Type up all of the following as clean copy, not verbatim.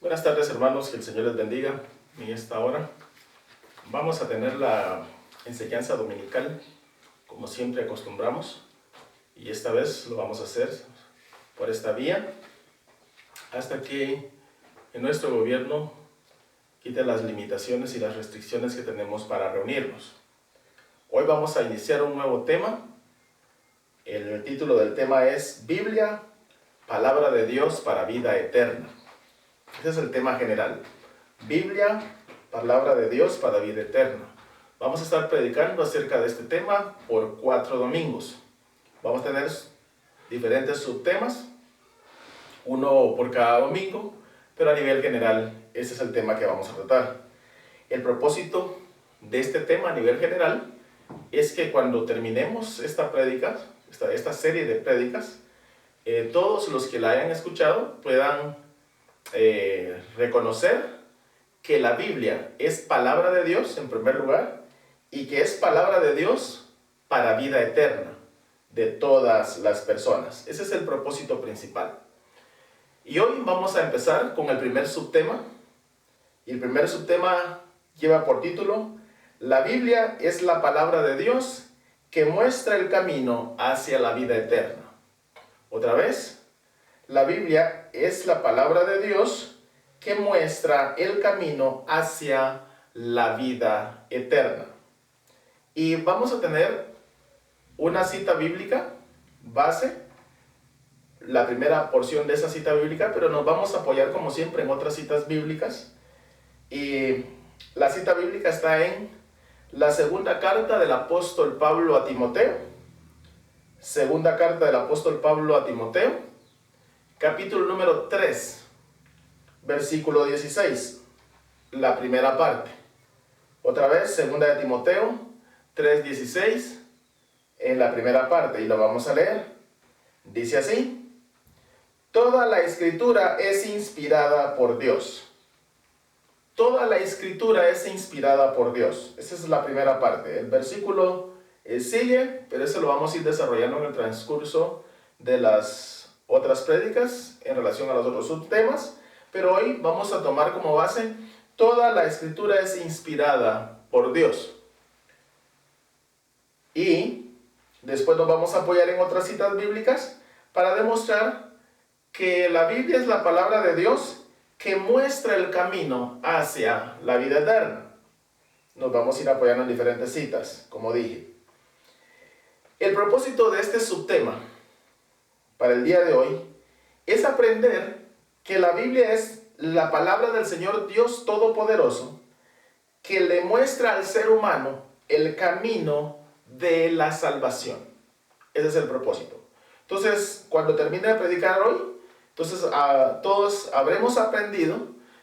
Buenas tardes, hermanos, que el Señor les bendiga en esta hora. Vamos a tener la enseñanza dominical como siempre acostumbramos, y esta vez lo vamos a hacer por esta vía hasta que en nuestro gobierno quite las limitaciones y las restricciones que tenemos para reunirnos. Hoy vamos a iniciar un nuevo tema. El título del tema es Biblia, Palabra de Dios para vida eterna. Ese es el tema general. Biblia, Palabra de Dios para vida eterna. Vamos a estar predicando acerca de este tema por 4 domingos. Vamos a tener diferentes subtemas, uno por cada domingo, pero a nivel general ese es el tema que vamos a tratar. El propósito de este tema a nivel general es que cuando terminemos esta prédica, esta serie de prédicas, todos los que la hayan escuchado puedan reconocer que la Biblia es palabra de Dios en primer lugar y que es palabra de Dios para vida eterna de todas las personas. Ese es el propósito principal. Y hoy vamos a empezar con el primer subtema. Y el primer subtema lleva por título: La Biblia es la palabra de Dios que muestra el camino hacia la vida eterna. Otra vez, la Biblia es la palabra de Dios que muestra el camino hacia la vida eterna. Y vamos a tener una cita bíblica base, la primera porción de esa cita bíblica, pero nos vamos a apoyar como siempre en otras citas bíblicas. Y la cita bíblica está en la segunda carta del apóstol Pablo a Timoteo. Segunda carta del apóstol Pablo a Timoteo, capítulo número 3, versículo 16, la primera parte. Otra vez, segunda de Timoteo 3:16, en la primera parte, y lo vamos a leer. Dice así: Toda la escritura es inspirada por Dios. Toda la escritura es inspirada por Dios. Esa es la primera parte. El versículo sigue, pero eso lo vamos a ir desarrollando en el transcurso de las otras prédicas en relación a los otros subtemas. Pero hoy vamos a tomar como base: toda la escritura es inspirada por Dios. Y después nos vamos a apoyar en otras citas bíblicas para demostrar que la Biblia es la palabra de Dios que muestra el camino hacia la vida eterna. Nos vamos a ir apoyando en diferentes citas, como dije. El propósito de este subtema para el día de hoy es aprender que la Biblia es la palabra del Señor Dios Todopoderoso que le muestra al ser humano el camino de la salvación. Ese es el propósito. Entonces, cuando termine de predicar hoy, todos habremos aprendido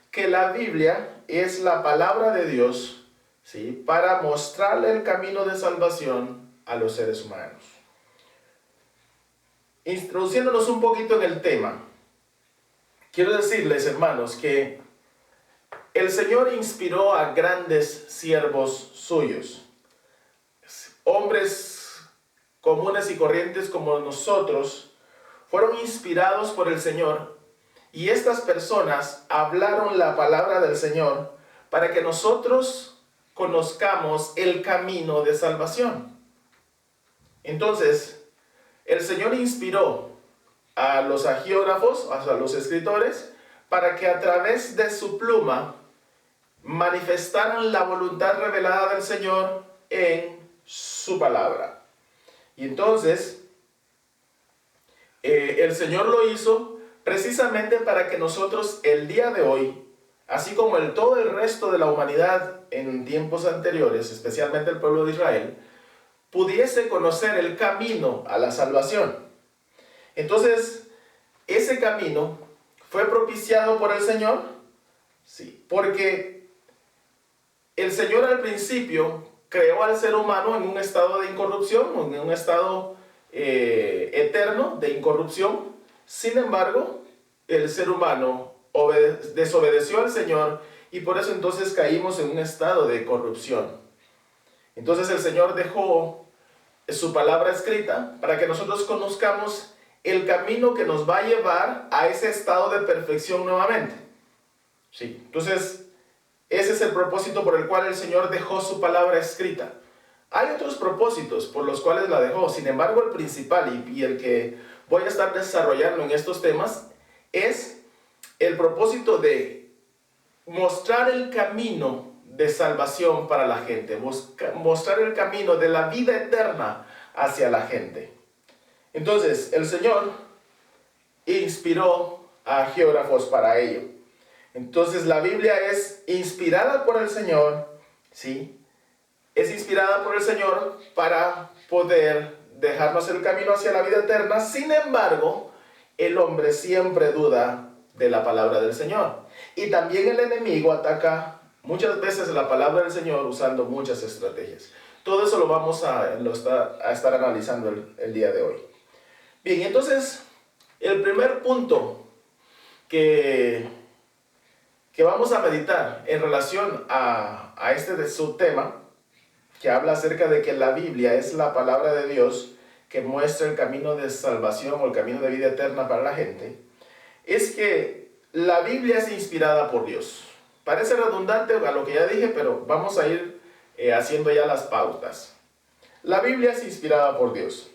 que la Biblia es la palabra de Dios, ¿sí?, para mostrarle el camino de salvación a los seres humanos. Introduciéndonos un poquito en el tema, quiero decirles, hermanos, que el Señor inspiró a grandes siervos suyos, hombres comunes y corrientes como nosotros, fueron inspirados por el Señor, y estas personas hablaron la palabra del Señor para que nosotros conozcamos el camino de salvación. Entonces, el Señor inspiró a los agiógrafos, a los escritores, para que a través de su pluma manifestaran la voluntad revelada del Señor en su palabra. Y entonces, el Señor lo hizo precisamente para que nosotros el día de hoy, así como todo el resto de la humanidad en tiempos anteriores, especialmente el pueblo de Israel, pudiese conocer el camino a la salvación. Entonces, ese camino fue propiciado por el Señor, sí, porque el Señor al principio creó al ser humano en un estado de incorrupción, en un estado eterno de incorrupción. Sin embargo, el ser humano desobedeció al Señor, y por eso entonces caímos en un estado de corrupción. Entonces el Señor dejó su palabra escrita para que nosotros conozcamos el camino que nos va a llevar a ese estado de perfección nuevamente. Sí. Entonces, ese es el propósito por el cual el Señor dejó su palabra escrita. Hay otros propósitos por los cuales la dejó. Sin embargo, el principal y el que voy a estar desarrollando en estos temas es el propósito de mostrar el camino de salvación para la gente, mostrar el camino de la vida eterna hacia la gente. Entonces, el Señor inspiró a geógrafos para ello. Entonces, la Biblia es inspirada por el Señor, ¿sí? Es inspirada por el Señor para poder dejarnos el camino hacia la vida eterna. Sin embargo, el hombre siempre duda de la palabra del Señor. Y también el enemigo ataca muchas veces la palabra del Señor usando muchas estrategias. Todo eso lo vamos a estar analizando el día de hoy. Bien, entonces, el primer punto que vamos a meditar en relación a este de su tema, que habla acerca de que la Biblia es la palabra de Dios que muestra el camino de salvación o el camino de vida eterna para la gente, es que la Biblia es inspirada por Dios. Parece redundante a lo que ya dije, pero vamos a ir haciendo ya las pautas. La Biblia es inspirada por Dios.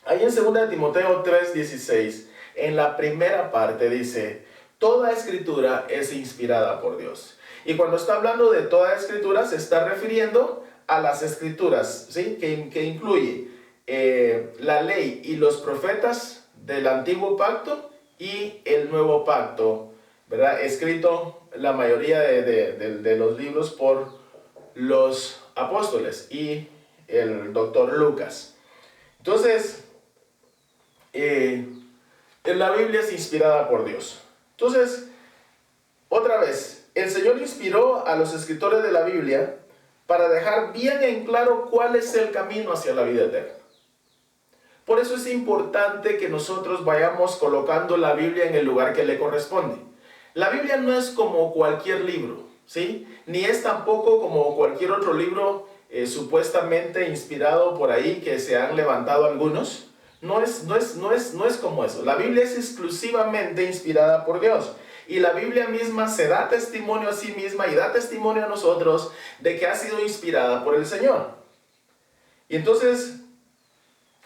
Ahí en 2 Timoteo 3:16, en la primera parte dice: toda escritura es inspirada por Dios. Y cuando está hablando de toda escritura, se está refiriendo a las escrituras, ¿sí? que incluye la ley y los profetas del antiguo pacto y el nuevo pacto, ¿verdad? Escrito la mayoría de los libros por los apóstoles y el doctor Lucas. Entonces, la Biblia es inspirada por Dios. Entonces, otra vez, el Señor inspiró a los escritores de la Biblia para dejar bien en claro cuál es el camino hacia la vida eterna. Por eso es importante que nosotros vayamos colocando la Biblia en el lugar que le corresponde. La Biblia no es como cualquier libro, ¿sí? Ni es tampoco como cualquier otro libro supuestamente inspirado por ahí que se han levantado algunos. No es como eso. La Biblia es exclusivamente inspirada por Dios. Y la Biblia misma se da testimonio a sí misma y da testimonio a nosotros de que ha sido inspirada por el Señor. Y entonces,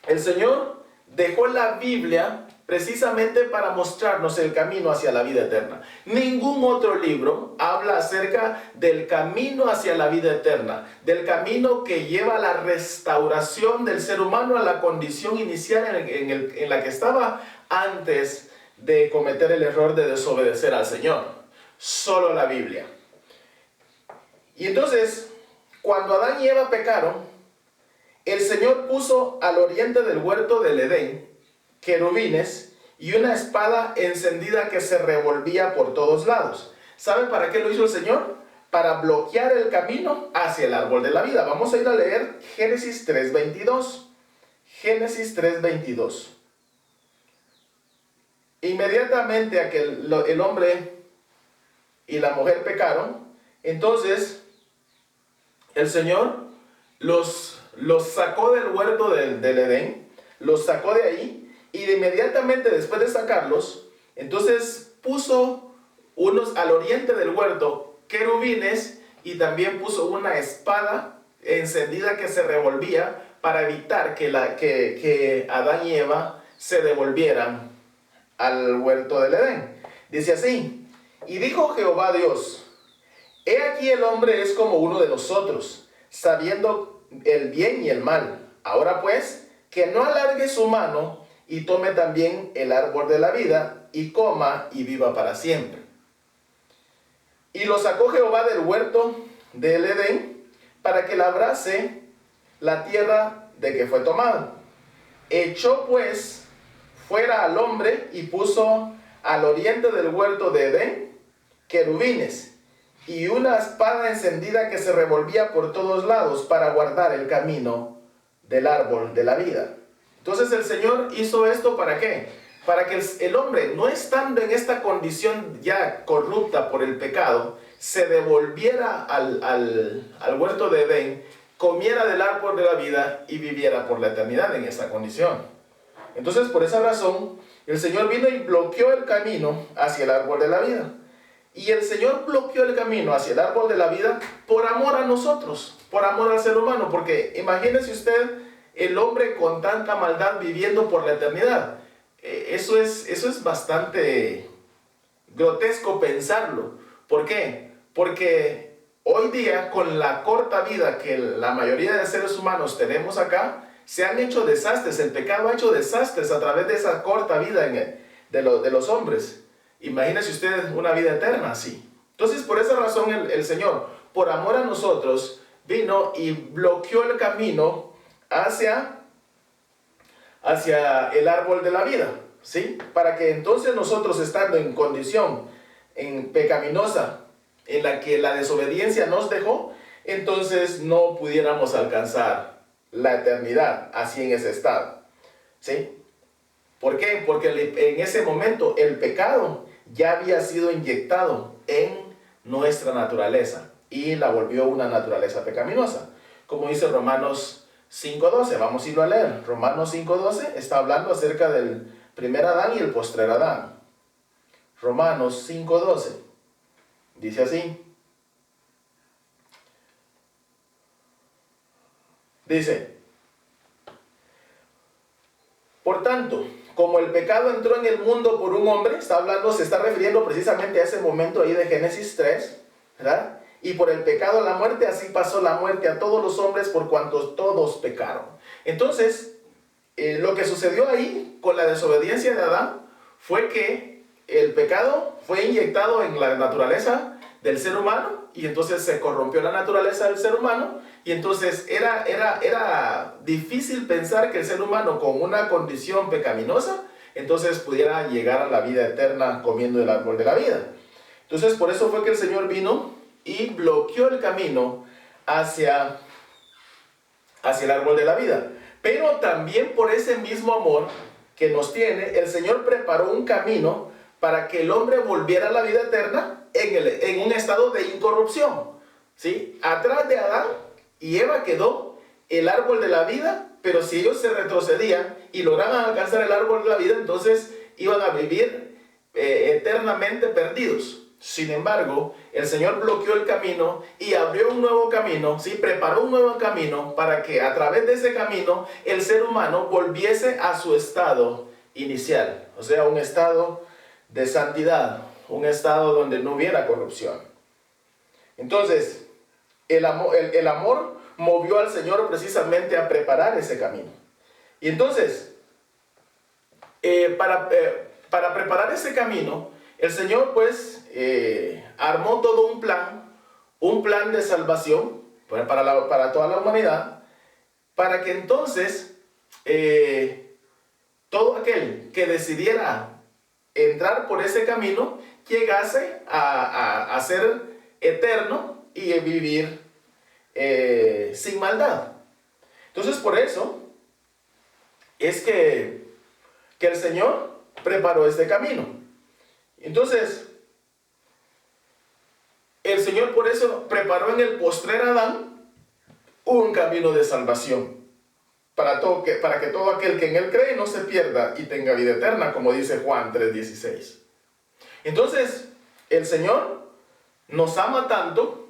el Señor dejó la Biblia precisamente para mostrarnos el camino hacia la vida eterna. Ningún otro libro habla acerca del camino hacia la vida eterna, del camino que lleva a la restauración del ser humano a la condición inicial en la que estaba antes de cometer el error de desobedecer al Señor. Solo la Biblia. Y entonces, cuando Adán y Eva pecaron, el Señor puso al oriente del huerto del Edén querubines y una espada encendida que se revolvía por todos lados. ¿Saben para qué lo hizo el Señor? Para bloquear el camino hacia el árbol de la vida. Vamos a ir a leer Génesis 3:22. Génesis 3:22. Inmediatamente a que el hombre y la mujer pecaron, entonces el Señor los sacó del huerto del Edén, los sacó de ahí, y de inmediatamente después de sacarlos, entonces puso unos al oriente del huerto, querubines, y también puso una espada encendida que se revolvía para evitar que Adán y Eva se devolvieran al huerto del Edén. Dice así: y dijo Jehová Dios: he aquí el hombre es como uno de nosotros, sabiendo el bien y el mal. Ahora pues, que no alargue su mano y tome también el árbol de la vida y coma y viva para siempre. Y lo sacó Jehová del huerto del Edén para que labrase la tierra de que fue tomado. Echó pues fuera al hombre y puso al oriente del huerto de Edén querubines y una espada encendida que se revolvía por todos lados para guardar el camino del árbol de la vida. Entonces el Señor hizo esto ¿para qué? Para que el hombre, no estando en esta condición ya corrupta por el pecado, se devolviera al huerto de Edén, comiera del árbol de la vida y viviera por la eternidad en esa condición. Entonces, por esa razón, el Señor vino y bloqueó el camino hacia el árbol de la vida. Y el Señor bloqueó el camino hacia el árbol de la vida por amor a nosotros, por amor al ser humano. Porque imagínese usted el hombre con tanta maldad viviendo por la eternidad. Eso es bastante grotesco pensarlo. ¿Por qué? Porque hoy día, con la corta vida que la mayoría de seres humanos tenemos acá, se han hecho desastres. El pecado ha hecho desastres a través de esa corta vida de los hombres. Imagínese usted una vida eterna así. Entonces, por esa razón el Señor, por amor a nosotros, vino y bloqueó el camino hacia el árbol de la vida, ¿sí? Para que entonces nosotros, estando en condición pecaminosa, en la que la desobediencia nos dejó, entonces no pudiéramos alcanzar la eternidad así en ese estado, ¿sí? ¿Por qué? Porque en ese momento el pecado ya había sido inyectado en nuestra naturaleza y la volvió una naturaleza pecaminosa. Como dice Romanos 5:12, vamos a irlo a leer. Romanos 5:12 está hablando acerca del primer Adán y el postrer Adán. Romanos 5:12 dice así. Dice: por tanto, como el pecado entró en el mundo por un hombre, se está refiriendo precisamente a ese momento ahí de Génesis 3, ¿verdad? Y por el pecado la muerte, así pasó la muerte a todos los hombres por cuantos todos pecaron. Entonces, lo que sucedió ahí con la desobediencia de Adán fue que el pecado fue inyectado en la naturaleza del ser humano y entonces se corrompió la naturaleza del ser humano y entonces era difícil pensar que el ser humano con una condición pecaminosa entonces pudiera llegar a la vida eterna comiendo el árbol de la vida. Entonces por eso fue que el Señor vino y bloqueó el camino hacia el árbol de la vida. Pero también por ese mismo amor que nos tiene, el Señor preparó un camino para que el hombre volviera a la vida eterna en un estado de incorrupción, ¿sí? Atrás de Adán y Eva quedó el árbol de la vida, pero si ellos se retrocedían y lograban alcanzar el árbol de la vida, entonces iban a vivir eternamente perdidos. Sin embargo, el Señor bloqueó el camino y abrió un nuevo camino, ¿sí? Preparó un nuevo camino para que a través de ese camino el ser humano volviese a su estado inicial, o sea, un estado de santidad, un estado donde no hubiera corrupción. Entonces, el amor movió al Señor precisamente a preparar ese camino. Y entonces, para preparar ese camino, el Señor pues armó todo un plan de salvación para toda la humanidad, para que entonces todo aquel que decidiera entrar por ese camino llegase a ser eterno y vivir sin maldad. Entonces por eso es que el Señor preparó este camino. Entonces el Señor por eso preparó en el postrer Adán un camino de salvación para que todo aquel que en él cree no se pierda y tenga vida eterna, como dice Juan 3:16. Entonces el Señor nos ama tanto,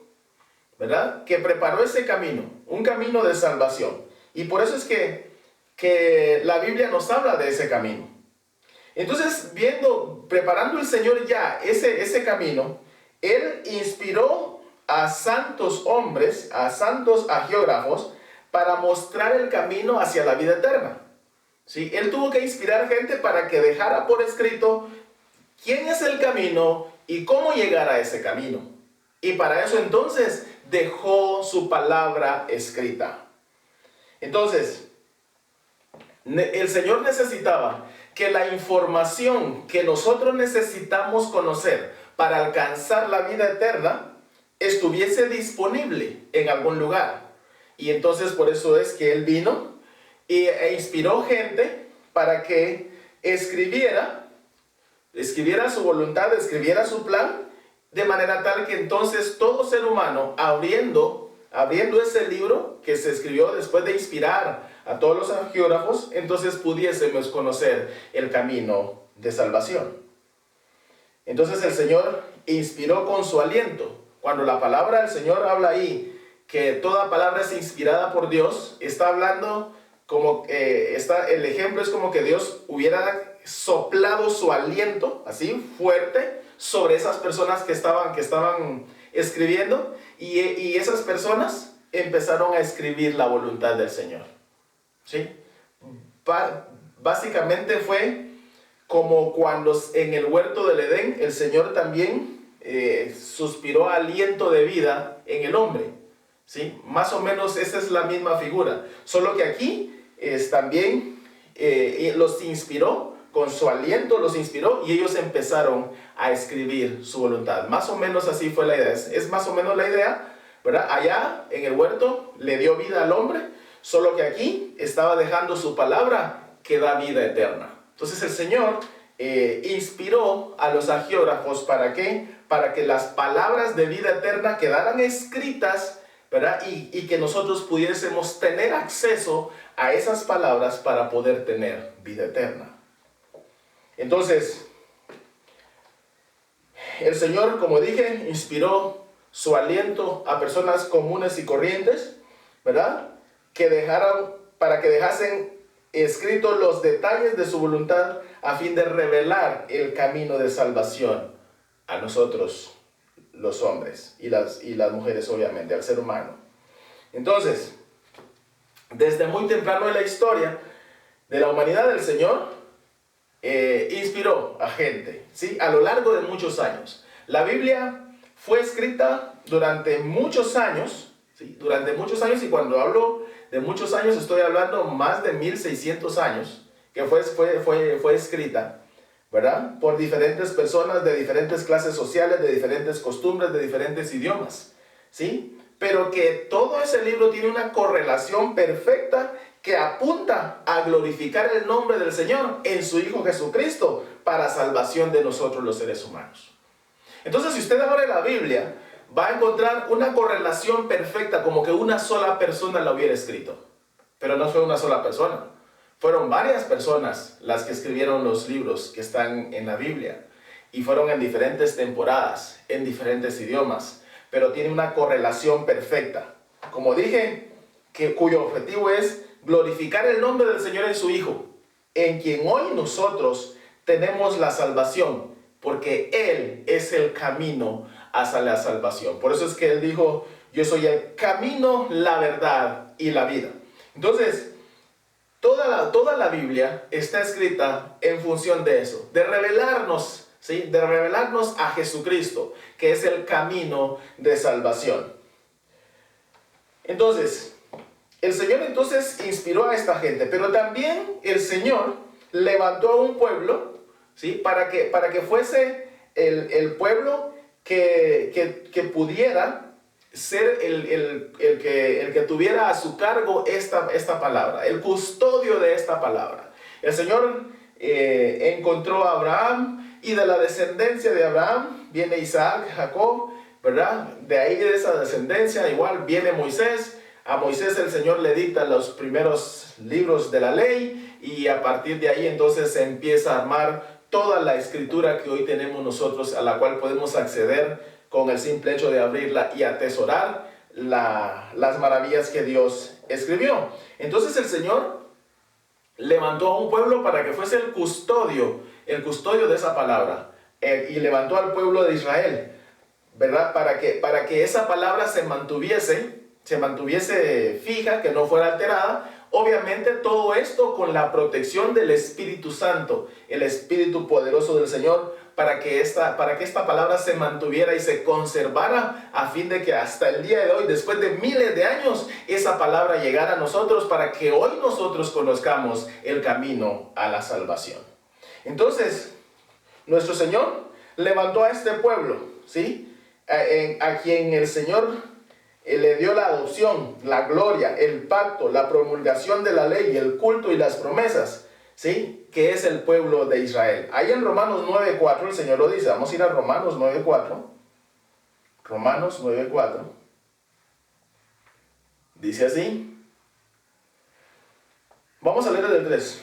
¿verdad?, que preparó ese camino, un camino de salvación. Y por eso es que la Biblia nos habla de ese camino. Entonces, preparando el Señor ya ese camino, Él inspiró a santos hombres, a santos agiógrafos, para mostrar el camino hacia la vida eterna. ¿Sí? Él tuvo que inspirar gente para que dejara por escrito quién es el camino y cómo llegar a ese camino. Y para eso entonces dejó su palabra escrita. Entonces, el Señor necesitaba que la información que nosotros necesitamos conocer para alcanzar la vida eterna estuviese disponible en algún lugar. Y entonces por eso es que Él vino e inspiró gente para que escribiera su voluntad, escribiera su plan, de manera tal que entonces todo ser humano, abriendo ese libro que se escribió después de inspirar a todos los agiógrafos, entonces pudiésemos conocer el camino de salvación. Entonces el Señor inspiró con su aliento. Cuando la palabra del Señor habla ahí, que toda palabra es inspirada por Dios, está hablando como, el ejemplo es como que Dios hubiera soplado su aliento, así, fuerte, sobre esas personas que estaban escribiendo, y esas personas empezaron a escribir la voluntad del Señor. ¿Sí? Básicamente fue como cuando en el huerto del Edén el Señor también suspiró aliento de vida en el hombre. ¿Sí? Más o menos esa es la misma figura, solo que aquí también los inspiró, con su aliento los inspiró y ellos empezaron a escribir su voluntad. Más o menos así fue la idea, es más o menos la idea, ¿verdad? Allá en el huerto le dio vida al hombre, solo que aquí estaba dejando su palabra que da vida eterna. Entonces el Señor inspiró a los agiógrafos, ¿para qué? Para que las palabras de vida eterna quedaran escritas, ¿verdad? Y que nosotros pudiésemos tener acceso a esas palabras para poder tener vida eterna. Entonces, el Señor, como dije, inspiró su aliento a personas comunes y corrientes, ¿verdad? Para que dejasen escritos los detalles de su voluntad a fin de revelar el camino de salvación a nosotros, los hombres y las mujeres, obviamente, al ser humano. Entonces, desde muy temprano en la historia de la humanidad, el Señor inspiró a gente, ¿sí? A lo largo de muchos años. La Biblia fue escrita durante muchos años, ¿sí? Durante muchos años, y cuando hablo de muchos años estoy hablando más de 1600 años que fue escrita, ¿verdad? Por diferentes personas de diferentes clases sociales, de diferentes costumbres, de diferentes idiomas, ¿sí? Pero que todo ese libro tiene una correlación perfecta que apunta a glorificar el nombre del Señor en su Hijo Jesucristo para salvación de nosotros los seres humanos. Entonces, si usted abre la Biblia, va a encontrar una correlación perfecta, como que una sola persona la hubiera escrito. Pero no fue una sola persona. Fueron varias personas las que escribieron los libros que están en la Biblia. Y fueron en diferentes temporadas, en diferentes idiomas. Pero tiene una correlación perfecta. Como dije, cuyo objetivo es glorificar el nombre del Señor en su Hijo, en quien hoy nosotros tenemos la salvación, porque Él es el camino hacia la salvación. Por eso es que Él dijo, yo soy el camino, la verdad y la vida. Entonces, toda la Biblia está escrita en función de eso, de revelarnos, ¿sí? De revelarnos a Jesucristo, que es el camino de salvación. Entonces, el Señor entonces inspiró a esta gente, pero también el Señor levantó a un pueblo, ¿sí? Para que fuese el pueblo que pudiera ser el que tuviera a su cargo esta palabra, el custodio de esta palabra. El Señor encontró a Abraham, y de la descendencia de Abraham viene Isaac, Jacob, ¿verdad? De ahí, de esa descendencia, igual viene Moisés. A Moisés el Señor le dicta los primeros libros de la ley, y a partir de ahí entonces se empieza a armar toda la escritura que hoy tenemos nosotros, a la cual podemos acceder con el simple hecho de abrirla y atesorar las maravillas que Dios escribió. Entonces el Señor levantó a un pueblo para que fuese el custodio de esa palabra, y levantó al pueblo de Israel, ¿verdad? Para que esa palabra se mantuviese fija, que no fuera alterada. Obviamente todo esto con la protección del Espíritu Santo, el Espíritu poderoso del Señor, para que esta palabra se mantuviera y se conservara, a fin de que hasta el día de hoy, después de miles de años, esa palabra llegara a nosotros, para que hoy nosotros conozcamos el camino a la salvación. Entonces, nuestro Señor levantó a este pueblo, ¿sí? A quien el Señor le dio la adopción, la gloria, el pacto, la promulgación de la ley, el culto y las promesas, ¿sí? Que es el pueblo de Israel. Ahí en Romanos 9:4 el Señor lo dice. Vamos a ir a Romanos 9:4. Romanos 9:4. Dice así. Vamos a leer desde el 3.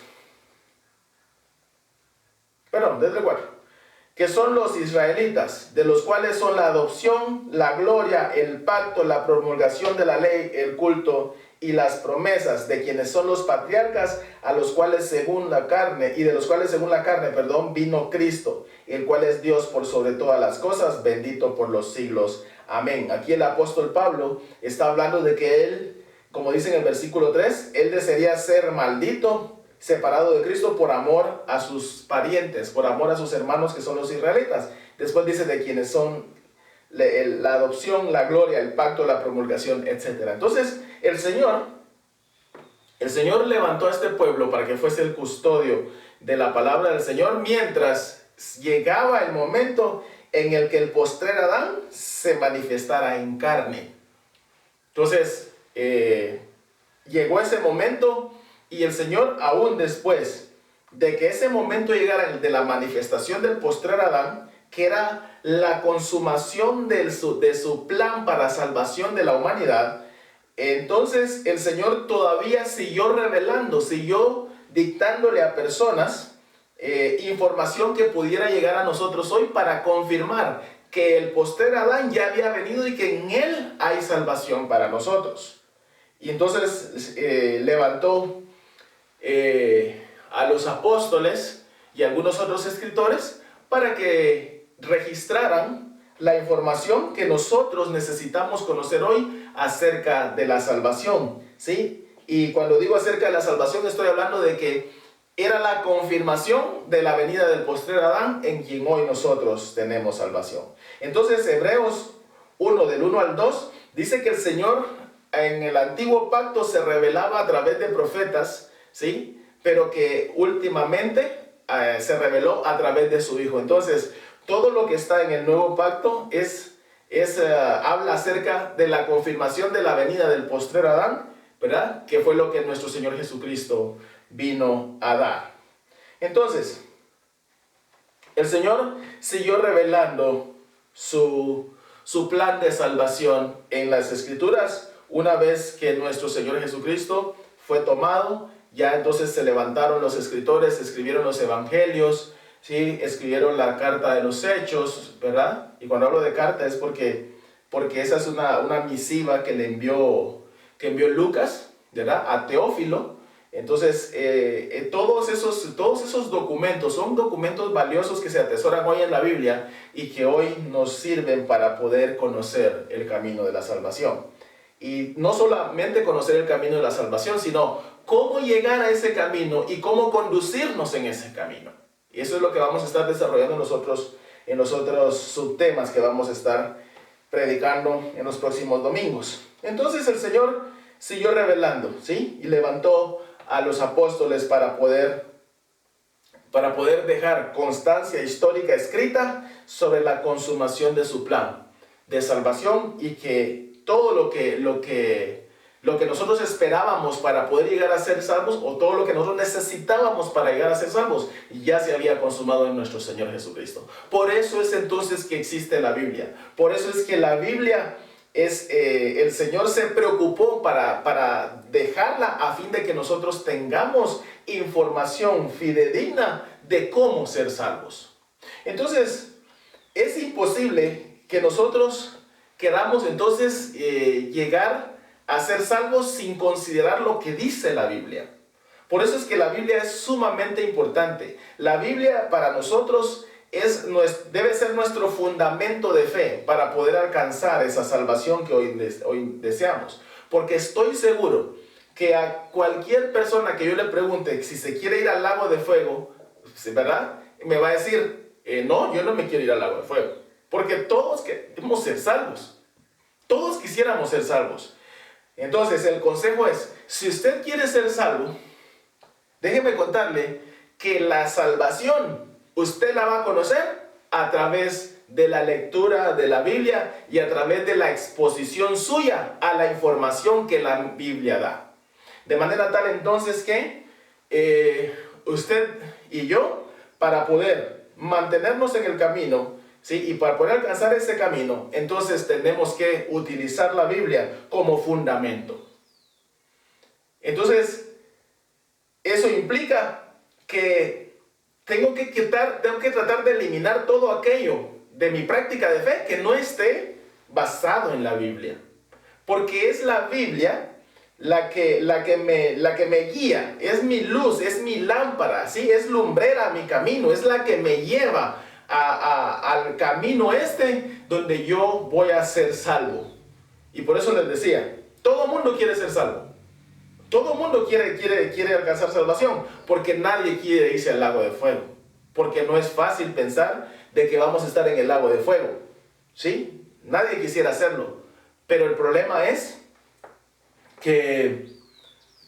Perdón, desde el 4. que son los israelitas, de los cuales son la adopción, la gloria, el pacto, la promulgación de la ley, el culto y las promesas, de quienes son los patriarcas, a los cuales según la carne, y de los cuales según la carne, vino Cristo, el cual es Dios por sobre todas las cosas, bendito por los siglos. Amén. Aquí el apóstol Pablo está hablando de que él, como dice en el versículo 3, él desearía ser maldito, separado de Cristo por amor a sus parientes, por amor a sus hermanos que son los israelitas. Después dice de quienes son la adopción, la gloria, el pacto, la promulgación, etc. Entonces el Señor levantó a este pueblo para que fuese el custodio de la palabra del Señor, mientras llegaba el momento en el que el postrer Adán se manifestara en carne. Entonces llegó ese momento. Y el Señor, aún después de que ese momento llegara de la manifestación del postrer Adán, que era la consumación de su plan para salvación de la humanidad, entonces el Señor todavía siguió revelando, siguió dictándole a personas información que pudiera llegar a nosotros hoy para confirmar que el postrer Adán ya había venido y que en él hay salvación para nosotros. Y entonces levantó a los apóstoles y algunos otros escritores para que registraran la información que nosotros necesitamos conocer hoy acerca de la salvación, ¿sí? Y cuando digo acerca de la salvación, estoy hablando de que era la confirmación de la venida del postrer Adán, en quien hoy nosotros tenemos salvación. Entonces Hebreos 1, del 1 al 2, dice que el Señor en el antiguo pacto se revelaba a través de profetas, ¿sí? Pero que últimamente se reveló a través de su Hijo. Entonces, todo lo que está en el nuevo pacto habla acerca de la confirmación de la venida del postrer Adán, ¿verdad? Que fue lo que nuestro Señor Jesucristo vino a dar. Entonces, el Señor siguió revelando su plan de salvación en las Escrituras. Una vez que nuestro Señor Jesucristo fue tomado, ya entonces se levantaron los escritores, escribieron los evangelios, ¿sí? Escribieron la carta de los Hechos, ¿verdad? Y cuando hablo de carta es porque esa es una misiva que envió Lucas, ¿verdad? A Teófilo. Entonces, todos esos documentos son documentos valiosos que se atesoran hoy en la Biblia y que hoy nos sirven para poder conocer el camino de la salvación. Y no solamente conocer el camino de la salvación, sino cómo llegar a ese camino y cómo conducirnos en ese camino. Y eso es lo que vamos a estar desarrollando en los otros subtemas que vamos a estar predicando en los próximos domingos. Entonces el Señor siguió revelando, ¿sí? Y levantó a los apóstoles para poder dejar constancia histórica escrita sobre la consumación de su plan de salvación, y que todo lo que nosotros esperábamos para poder llegar a ser salvos, o todo lo que nosotros necesitábamos para llegar a ser salvos, ya se había consumado en nuestro Señor Jesucristo. Por eso es entonces que existe la Biblia. Por eso es que la Biblia el Señor se preocupó para dejarla a fin de que nosotros tengamos información fidedigna de cómo ser salvos. Entonces, es imposible que nosotros queramos entonces llegar a ser salvos sin considerar lo que dice la Biblia. Por eso es que la Biblia es sumamente importante. La Biblia para nosotros debe ser nuestro fundamento de fe para poder alcanzar esa salvación que hoy deseamos. Porque estoy seguro que a cualquier persona que yo le pregunte si se quiere ir al lago de fuego, ¿verdad? Me va a decir, no, yo no me quiero ir al lago de fuego. Porque todos queremos ser salvos. Todos quisiéramos ser salvos. Entonces el consejo es, si usted quiere ser salvo, déjeme contarle que la salvación usted la va a conocer a través de la lectura de la Biblia y a través de la exposición suya a la información que la Biblia da. De manera tal entonces que usted y yo, para poder mantenernos en el camino, ¿sí? Y para poder alcanzar ese camino, entonces tenemos que utilizar la Biblia como fundamento. Entonces, eso implica que tengo que tratar de eliminar todo aquello de mi práctica de fe que no esté basado en la Biblia. Porque es la Biblia la que me guía, es mi luz, es mi lámpara, ¿sí? Es lumbrera a mi camino, es la que me lleva al camino donde yo voy a ser salvo. Y por eso les decía, todo el mundo quiere ser salvo. Todo el mundo quiere alcanzar salvación, porque nadie quiere irse al lago de fuego. Porque no es fácil pensar de que vamos a estar en el lago de fuego. ¿Sí? Nadie quisiera hacerlo. Pero el problema es que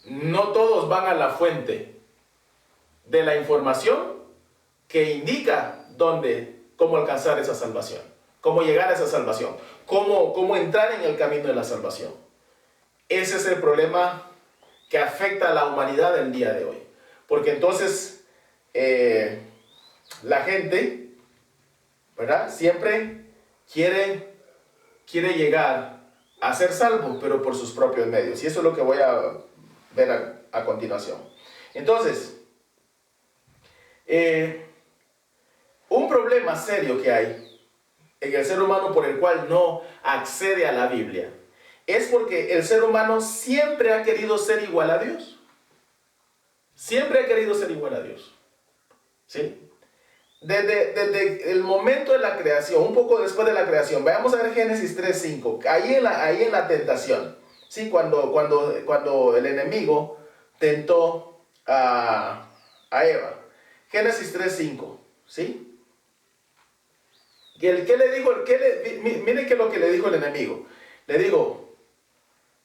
no todos van a la fuente de la información que indica cómo alcanzar esa salvación, cómo llegar a esa salvación, cómo entrar en el camino de la salvación. Ese es el problema que afecta a la humanidad el día de hoy. Porque entonces la gente, ¿verdad?, siempre quiere llegar a ser salvo, pero por sus propios medios. Y eso es lo que voy a ver a continuación. Entonces, un problema serio que hay en el ser humano por el cual no accede a la Biblia es porque el ser humano siempre ha querido ser igual a Dios. Siempre ha querido ser igual a Dios. ¿Sí? Desde el momento de la creación, un poco después de la creación, vayamos a ver Génesis 3:5, ahí en la tentación, ¿sí? Cuando el enemigo tentó a Eva. Génesis 3:5, ¿sí? ¿Qué le dijo? Miren qué es lo que le dijo el enemigo. Le dijo,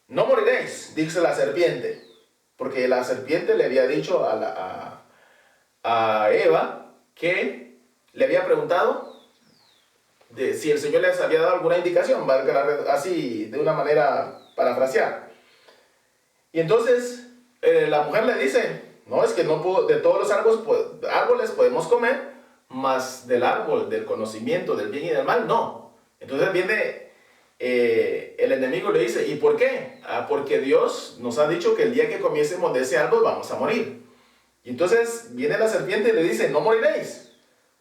no moriréis, dice la serpiente, porque la serpiente le había dicho a Eva que le había preguntado de si el Señor les había dado alguna indicación, así de una manera parafrasear. Y entonces la mujer le dice, no, es que no puedo, de todos los árboles podemos comer, mas del árbol del conocimiento del bien y del mal, no. Entonces viene el enemigo y le dice, ¿y por qué? Porque Dios nos ha dicho que el día que comiésemos de ese árbol vamos a morir. Y entonces viene la serpiente y le dice, no moriréis.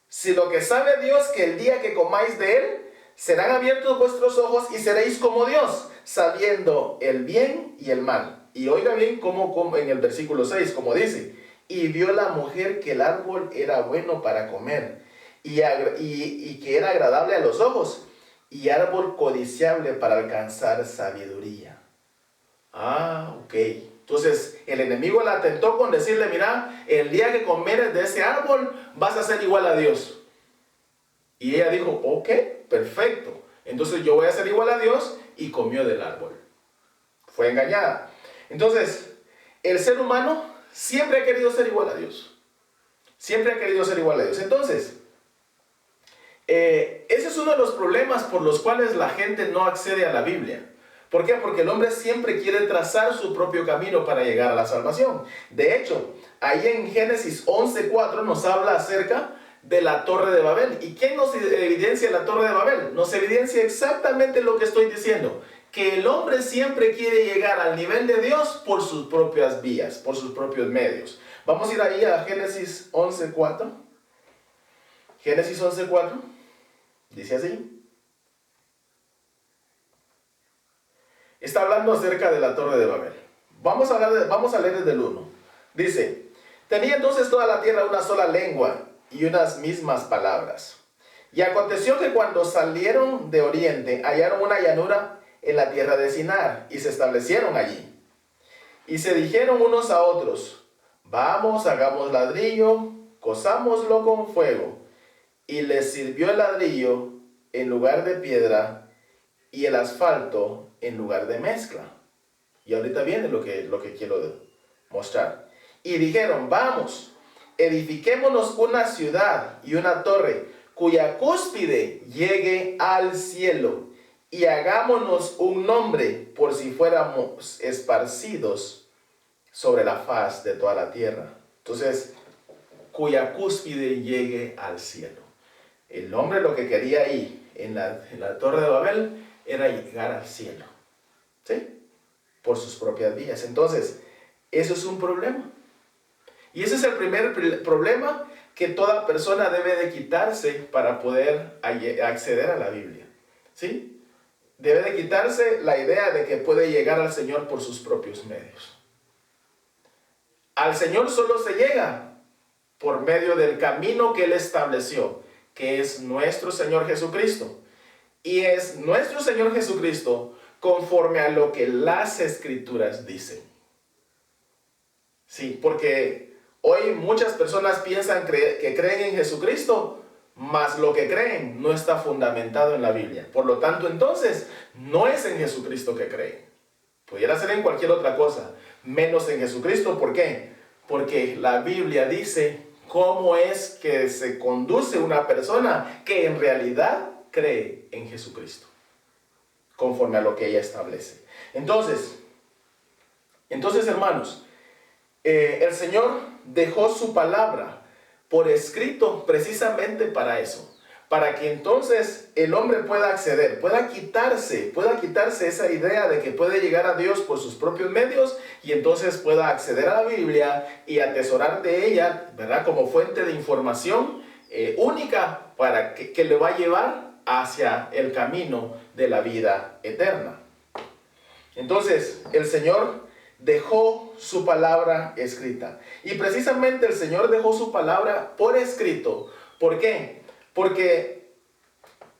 Si lo que sabe Dios que el día que comáis de él, serán abiertos vuestros ojos y seréis como Dios, sabiendo el bien y el mal. Y oiga bien como en el versículo 6, como dice, y vio la mujer que el árbol era bueno para comer y que era agradable a los ojos y árbol codiciable para alcanzar sabiduría. Ok. Entonces el enemigo la tentó con decirle, mira, el día que comeres de ese árbol vas a ser igual a Dios. Y ella dijo, ok, perfecto. Entonces yo voy a ser igual a Dios, y comió del árbol. Fue engañada. Entonces, el ser humano siempre ha querido ser igual a Dios. Siempre ha querido ser igual a Dios. Entonces, ese es uno de los problemas por los cuales la gente no accede a la Biblia. ¿Por qué? Porque el hombre siempre quiere trazar su propio camino para llegar a la salvación. De hecho, ahí en Génesis 11:4 nos habla acerca de la Torre de Babel. ¿Y quién nos evidencia la Torre de Babel? Nos evidencia exactamente lo que estoy diciendo, que el hombre siempre quiere llegar al nivel de Dios por sus propias vías, por sus propios medios. Vamos a ir ahí a Génesis 11:4. Génesis 11:4 dice así. Está hablando acerca de la Torre de Babel. Vamos a leer desde el 1. Dice, tenía entonces toda la tierra una sola lengua y unas mismas palabras. Y aconteció que cuando salieron de oriente, hallaron una llanura en la tierra de Sinar, y se establecieron allí. Y se dijeron unos a otros, vamos, hagamos ladrillo, cozámoslo con fuego. Y les sirvió el ladrillo en lugar de piedra, y el asfalto en lugar de mezcla. Y ahorita viene lo que quiero mostrar. Y dijeron, vamos, edifiquémonos una ciudad y una torre, cuya cúspide llegue al cielo, y hagámonos un nombre, por si fuéramos esparcidos sobre la faz de toda la tierra. Entonces, cuya cúspide llegue al cielo. El hombre lo que quería ir en la Torre de Babel era llegar al cielo, ¿sí? Por sus propias vías. Entonces, eso es un problema. Y ese es el primer problema que toda persona debe de quitarse para poder acceder a la Biblia. ¿Sí? Debe de quitarse la idea de que puede llegar al Señor por sus propios medios. Al Señor solo se llega por medio del camino que Él estableció, que es nuestro Señor Jesucristo. Y es nuestro Señor Jesucristo conforme a lo que las Escrituras dicen. Sí, porque hoy muchas personas piensan que creen en Jesucristo, mas lo que creen no está fundamentado en la Biblia. Por lo tanto, entonces, no es en Jesucristo que creen. Pudiera ser en cualquier otra cosa, menos en Jesucristo. ¿Por qué? Porque la Biblia dice cómo es que se conduce una persona que en realidad cree en Jesucristo, conforme a lo que ella establece. Entonces, hermanos, el Señor dejó su palabra por escrito precisamente para eso, para que entonces el hombre pueda acceder, pueda quitarse esa idea de que puede llegar a Dios por sus propios medios y entonces pueda acceder a la Biblia y atesorar de ella, ¿verdad?, como fuente de información única para que le va a llevar hacia el camino de la vida eterna. Entonces, el Señor dejó su palabra escrita. Y precisamente el Señor dejó su palabra por escrito. ¿Por qué? Porque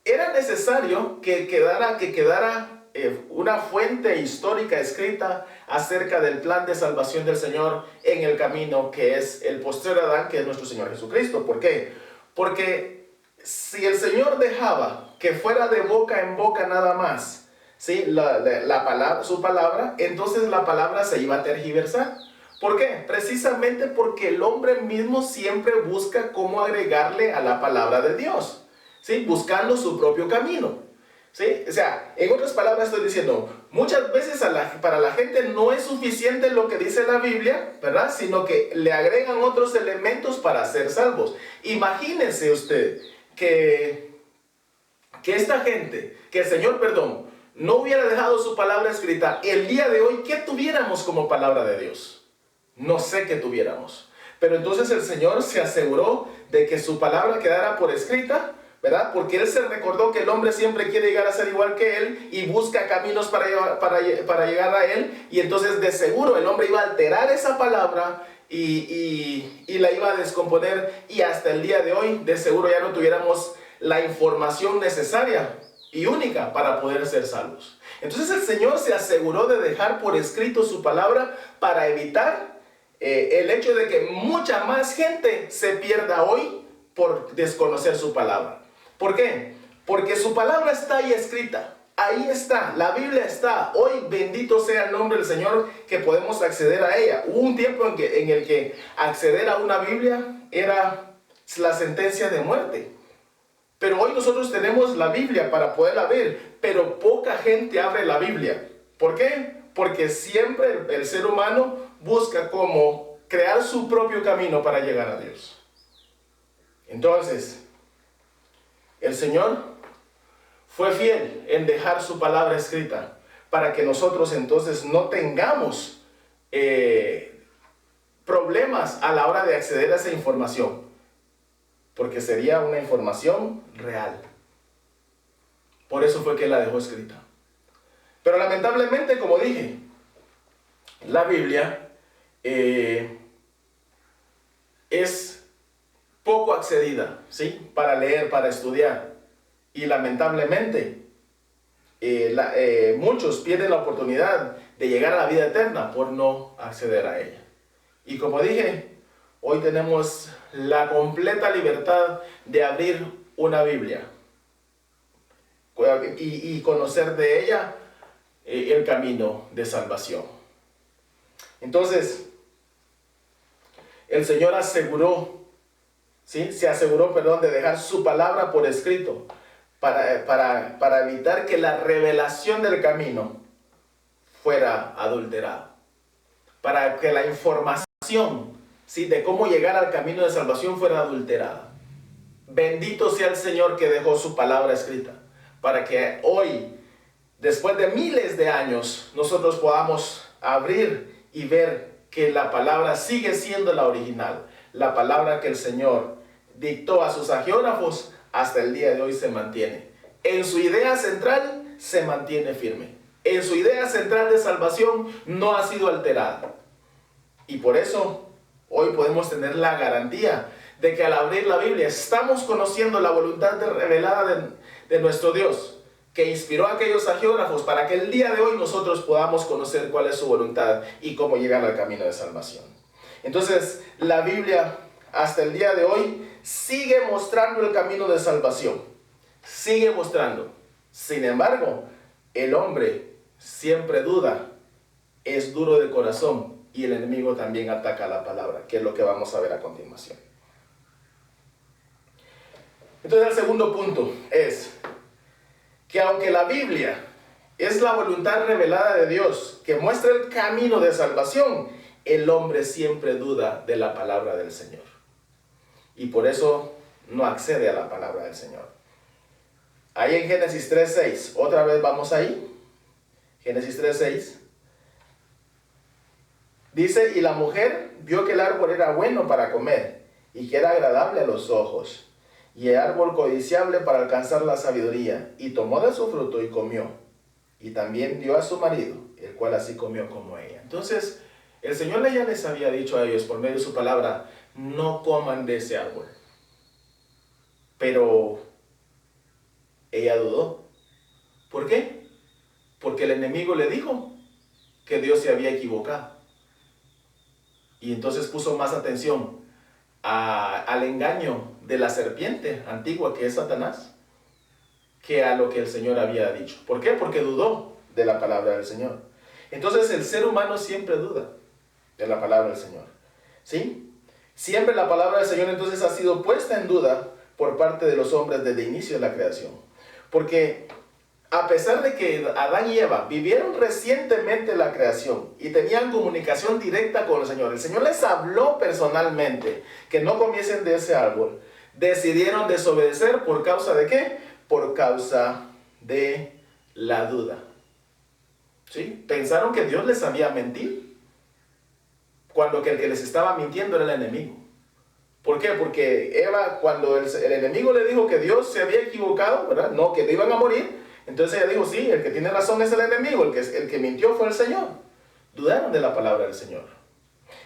era necesario que quedara una fuente histórica escrita acerca del plan de salvación del Señor en el camino que es el postrer Adán, que es nuestro Señor Jesucristo. ¿Por qué? Porque si el Señor dejaba que fuera de boca en boca nada más, ¿sí?, su palabra, entonces la palabra se iba a tergiversar. ¿Por qué? Precisamente porque el hombre mismo siempre busca cómo agregarle a la palabra de Dios, ¿sí?, buscando su propio camino, ¿sí? O sea, en otras palabras estoy diciendo, muchas veces para la gente no es suficiente lo que dice la Biblia, ¿verdad?, sino que le agregan otros elementos para ser salvos. Imagínense usted que esta gente, que el Señor, no hubiera dejado su palabra escrita, el día de hoy, ¿qué tuviéramos como palabra de Dios? No sé qué tuviéramos. Pero entonces el Señor se aseguró de que su palabra quedara por escrita, ¿verdad? Porque Él se recordó que el hombre siempre quiere llegar a ser igual que Él y busca caminos para llegar a Él. Y entonces de seguro el hombre iba a alterar esa palabra y la iba a descomponer. Y hasta el día de hoy, de seguro ya no tuviéramos la información necesaria y única para poder ser salvos. Entonces el Señor se aseguró de dejar por escrito su palabra para evitar el hecho de que mucha más gente se pierda hoy por desconocer su palabra. ¿Por qué? Porque su palabra está ahí escrita. Ahí está, la Biblia está. Hoy bendito sea el nombre del Señor que podemos acceder a ella. Hubo un tiempo en el que acceder a una Biblia era la sentencia de muerte. Pero hoy nosotros tenemos la Biblia para poderla ver, pero poca gente abre la Biblia. ¿Por qué? Porque siempre el ser humano busca cómo crear su propio camino para llegar a Dios. Entonces, el Señor fue fiel en dejar su palabra escrita para que nosotros entonces no tengamos problemas a la hora de acceder a esa información. Porque sería una información real. Por eso fue que la dejó escrita. Pero lamentablemente, como dije, la Biblia es poco accedida, ¿sí?, para leer, para estudiar. Y lamentablemente, muchos pierden la oportunidad de llegar a la vida eterna por no acceder a ella. Y como dije, hoy tenemos la completa libertad de abrir una Biblia y conocer de ella el camino de salvación. Entonces, el Señor aseguró, ¿sí?, se aseguró, de dejar su palabra por escrito para evitar que la revelación del camino fuera adulterada, para que la información, ¿sí?, de cómo llegar al camino de salvación fuera adulterada. Bendito sea el Señor que dejó su palabra escrita, para que hoy, después de miles de años, nosotros podamos abrir y ver que la palabra sigue siendo la original, la palabra que el Señor dictó a sus agiógrafos, hasta el día de hoy se mantiene. En su idea central se mantiene firme. En su idea central de salvación no ha sido alterada. Y por eso hoy podemos tener la garantía de que al abrir la Biblia estamos conociendo la voluntad revelada de nuestro Dios, que inspiró a aquellos agiógrafos para que el día de hoy nosotros podamos conocer cuál es su voluntad y cómo llegar al camino de salvación. Entonces, la Biblia hasta el día de hoy sigue mostrando el camino de salvación. Sigue mostrando. Sin embargo, el hombre siempre duda, es duro de corazón y el enemigo también ataca la palabra, que es lo que vamos a ver a continuación. Entonces, el segundo punto es que aunque la Biblia es la voluntad revelada de Dios que muestra el camino de salvación, el hombre siempre duda de la palabra del Señor. Y por eso no accede a la palabra del Señor. Ahí en Génesis 3:6, otra vez vamos ahí. Génesis 3:6. Dice, y la mujer vio que el árbol era bueno para comer y que era agradable a los ojos, y el árbol codiciable para alcanzar la sabiduría, y tomó de su fruto y comió, y también dio a su marido, el cual así comió como ella. Entonces, el Señor ya les había dicho a ellos por medio de su palabra, no coman de ese árbol. Pero ella dudó. ¿Por qué? Porque el enemigo le dijo que Dios se había equivocado. Y entonces puso más atención al engaño de la serpiente antigua, que es Satanás, que a lo que el Señor había dicho. ¿Por qué? Porque dudó de la palabra del Señor. Entonces el ser humano siempre duda de la palabra del Señor. ¿Sí? Siempre la palabra del Señor entonces ha sido puesta en duda por parte de los hombres desde el inicio de la creación. Porque a pesar de que Adán y Eva vivieron recientemente la creación y tenían comunicación directa con el Señor les habló personalmente que no comiesen de ese árbol, decidieron desobedecer. ¿Por causa de qué? Por causa de la duda. ¿Sí? Pensaron que Dios les había mentido, cuando que el que les estaba mintiendo era el enemigo. ¿Por qué? Porque Eva, cuando el enemigo le dijo que Dios se había equivocado, ¿verdad? No, que no iban a morir. Entonces ella dijo, sí, el que tiene razón es el enemigo, el que mintió fue el Señor. Dudaron de la palabra del Señor.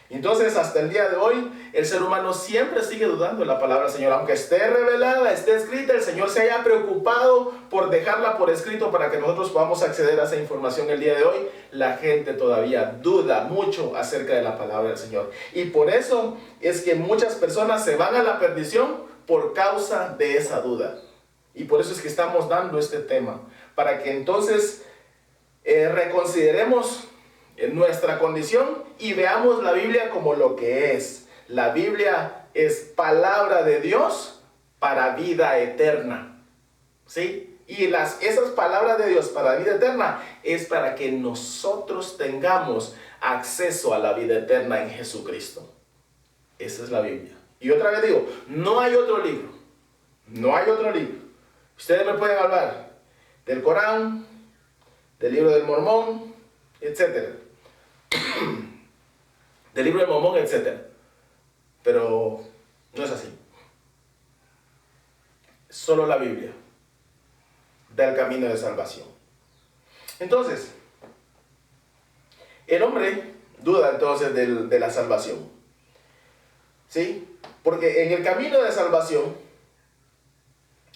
Entonces, hasta el día de hoy, el ser humano siempre sigue dudando de la palabra del Señor. Aunque esté revelada, esté escrita, el Señor se haya preocupado por dejarla por escrito para que nosotros podamos acceder a esa información el día de hoy, la gente todavía duda mucho acerca de la palabra del Señor. Y por eso es que muchas personas se van a la perdición por causa de esa duda. Y por eso es que estamos dando este tema, para que entonces reconsideremos nuestra condición y veamos la Biblia como lo que es. La Biblia es palabra de Dios para vida eterna. ¿Sí? Y esas palabras de Dios para vida eterna es para que nosotros tengamos acceso a la vida eterna en Jesucristo. Esa es la Biblia. Y otra vez digo, no hay otro libro. No hay otro libro. Ustedes me pueden hablar del Corán, del libro del Mormón, etc. Del libro del Mormón, etc. Pero no es así. Solo la Biblia da el camino de salvación. Entonces, el hombre duda entonces de la salvación. ¿Sí? Porque en el camino de salvación,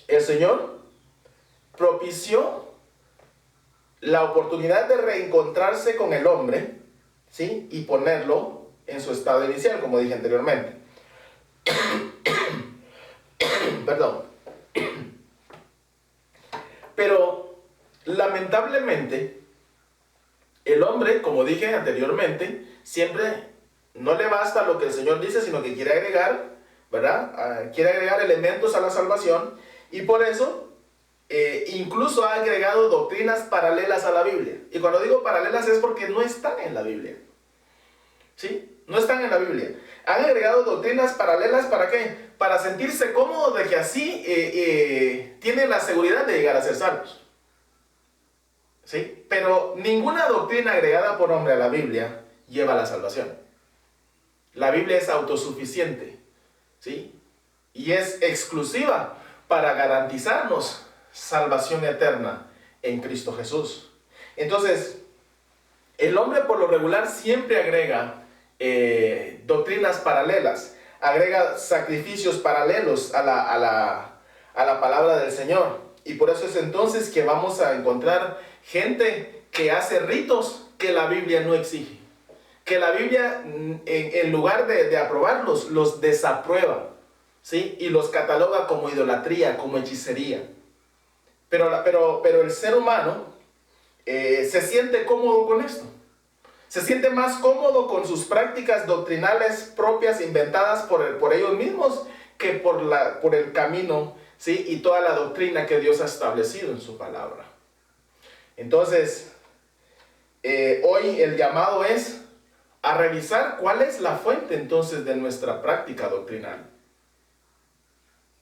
el Señor propició la oportunidad de reencontrarse con el hombre, ¿sí? Y ponerlo en su estado inicial, como dije anteriormente. Perdón. Pero, lamentablemente, el hombre, como dije anteriormente, siempre no le basta lo que el Señor dice, sino que quiere agregar, ¿verdad? Quiere agregar elementos a la salvación, y por eso incluso ha agregado doctrinas paralelas a la Biblia. Y cuando digo paralelas es porque no están en la Biblia. ¿Sí? No están en la Biblia. Han agregado doctrinas paralelas, ¿para qué? Para sentirse cómodos de que así tienen la seguridad de llegar a ser salvos. ¿Sí? Pero ninguna doctrina agregada por hombre a la Biblia lleva a la salvación. La Biblia es autosuficiente. ¿Sí? y es exclusiva para garantizarnos salvación eterna en Cristo Jesús. Entonces, el hombre por lo regular siempre agrega doctrinas paralelas, agrega sacrificios paralelos a la palabra del Señor. Y por eso es entonces que vamos a encontrar gente que hace ritos que la Biblia no exige. Que la Biblia, en lugar de aprobarlos, los desaprueba, ¿sí? Y los cataloga como idolatría, como hechicería. Pero el ser humano se siente cómodo con esto. Se siente más cómodo con sus prácticas doctrinales propias inventadas por ellos mismos que por el camino, ¿sí? Y toda la doctrina que Dios ha establecido en su palabra. Entonces, hoy el llamado es a revisar cuál es la fuente entonces de nuestra práctica doctrinal.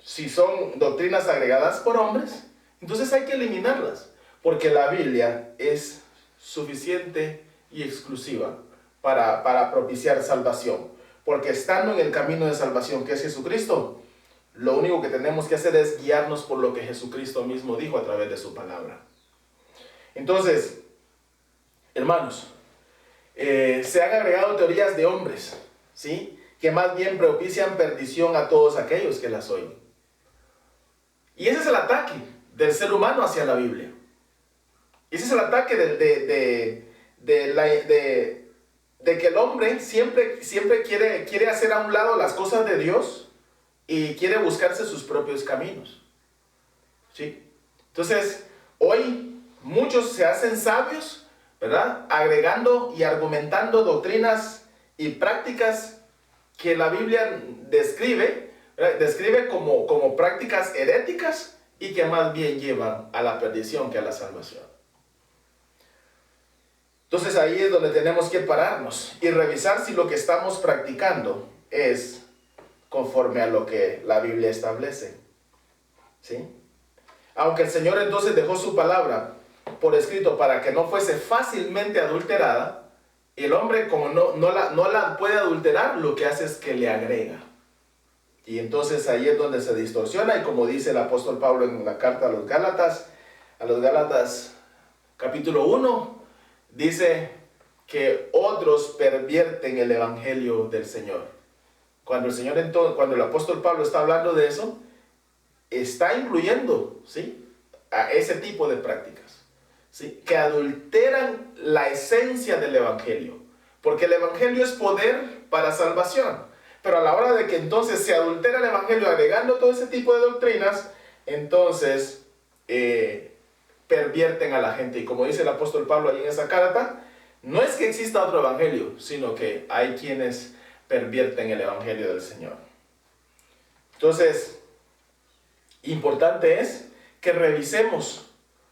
Si son doctrinas agregadas por hombres, entonces hay que eliminarlas, porque la Biblia es suficiente y exclusiva para propiciar salvación. Porque estando en el camino de salvación que es Jesucristo, lo único que tenemos que hacer es guiarnos por lo que Jesucristo mismo dijo a través de su palabra. Entonces, hermanos, se han agregado teorías de hombres, ¿sí? Que más bien propician perdición a todos aquellos que las oyen. Y ese es el ataque del ser humano hacia la Biblia. Ese es el ataque de que el hombre siempre quiere hacer a un lado las cosas de Dios y quiere buscarse sus propios caminos, ¿sí? Entonces, hoy muchos se hacen sabios, ¿verdad? Agregando y argumentando doctrinas y prácticas que la Biblia describe como prácticas heréticas y que más bien llevan a la perdición que a la salvación. Entonces ahí es donde tenemos que pararnos y revisar si lo que estamos practicando es conforme a lo que la Biblia establece, ¿sí? Aunque el Señor entonces dejó su palabra por escrito para que no fuese fácilmente adulterada, el hombre como no la puede adulterar, lo que hace es que le agrega. Y entonces ahí es donde se distorsiona, y como dice el apóstol Pablo en la carta a los Gálatas capítulo 1, dice que otros pervierten el evangelio del Señor. Cuando el apóstol Pablo está hablando de eso, está incluyendo, ¿sí?, a ese tipo de prácticas, ¿sí?, que adulteran la esencia del evangelio. Porque el evangelio es poder para salvación. Pero a la hora de que entonces se adultera el evangelio agregando todo ese tipo de doctrinas, entonces pervierten a la gente. Y como dice el apóstol Pablo ahí en esa carta, no es que exista otro evangelio, sino que hay quienes pervierten el evangelio del Señor. Entonces, importante es que revisemos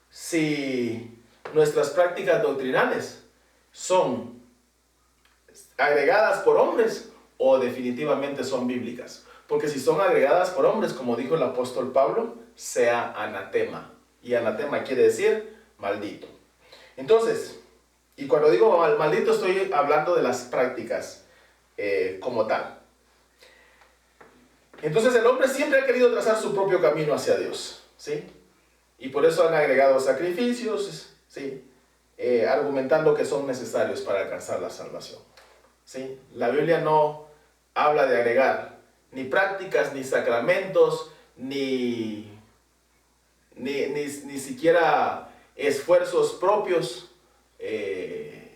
si nuestras prácticas doctrinales son agregadas por hombres o definitivamente son bíblicas. Porque si son agregadas por hombres, como dijo el apóstol Pablo, sea anatema. Y anatema quiere decir maldito. Entonces, y cuando digo maldito estoy hablando de las prácticas como tal. Entonces el hombre siempre ha querido trazar su propio camino hacia Dios, ¿sí? Y por eso han agregado sacrificios, ¿sí?, argumentando que son necesarios para alcanzar la salvación, ¿sí? La Biblia no habla de agregar ni prácticas, ni sacramentos, ni siquiera esfuerzos propios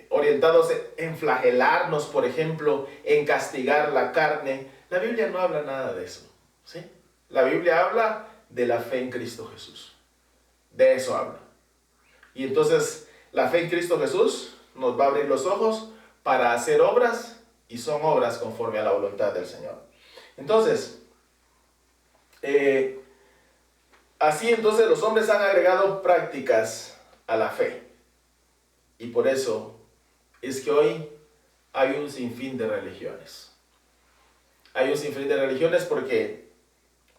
orientados en flagelarnos, por ejemplo, en castigar la carne. La Biblia no habla nada de eso, ¿sí? La Biblia habla de la fe en Cristo Jesús. De eso habla. Y entonces la fe en Cristo Jesús nos va a abrir los ojos para hacer obras, y son obras conforme a la voluntad del Señor. Entonces, así entonces los hombres han agregado prácticas a la fe. Y por eso es que hoy hay un sinfín de religiones. Hay un sinfín de religiones porque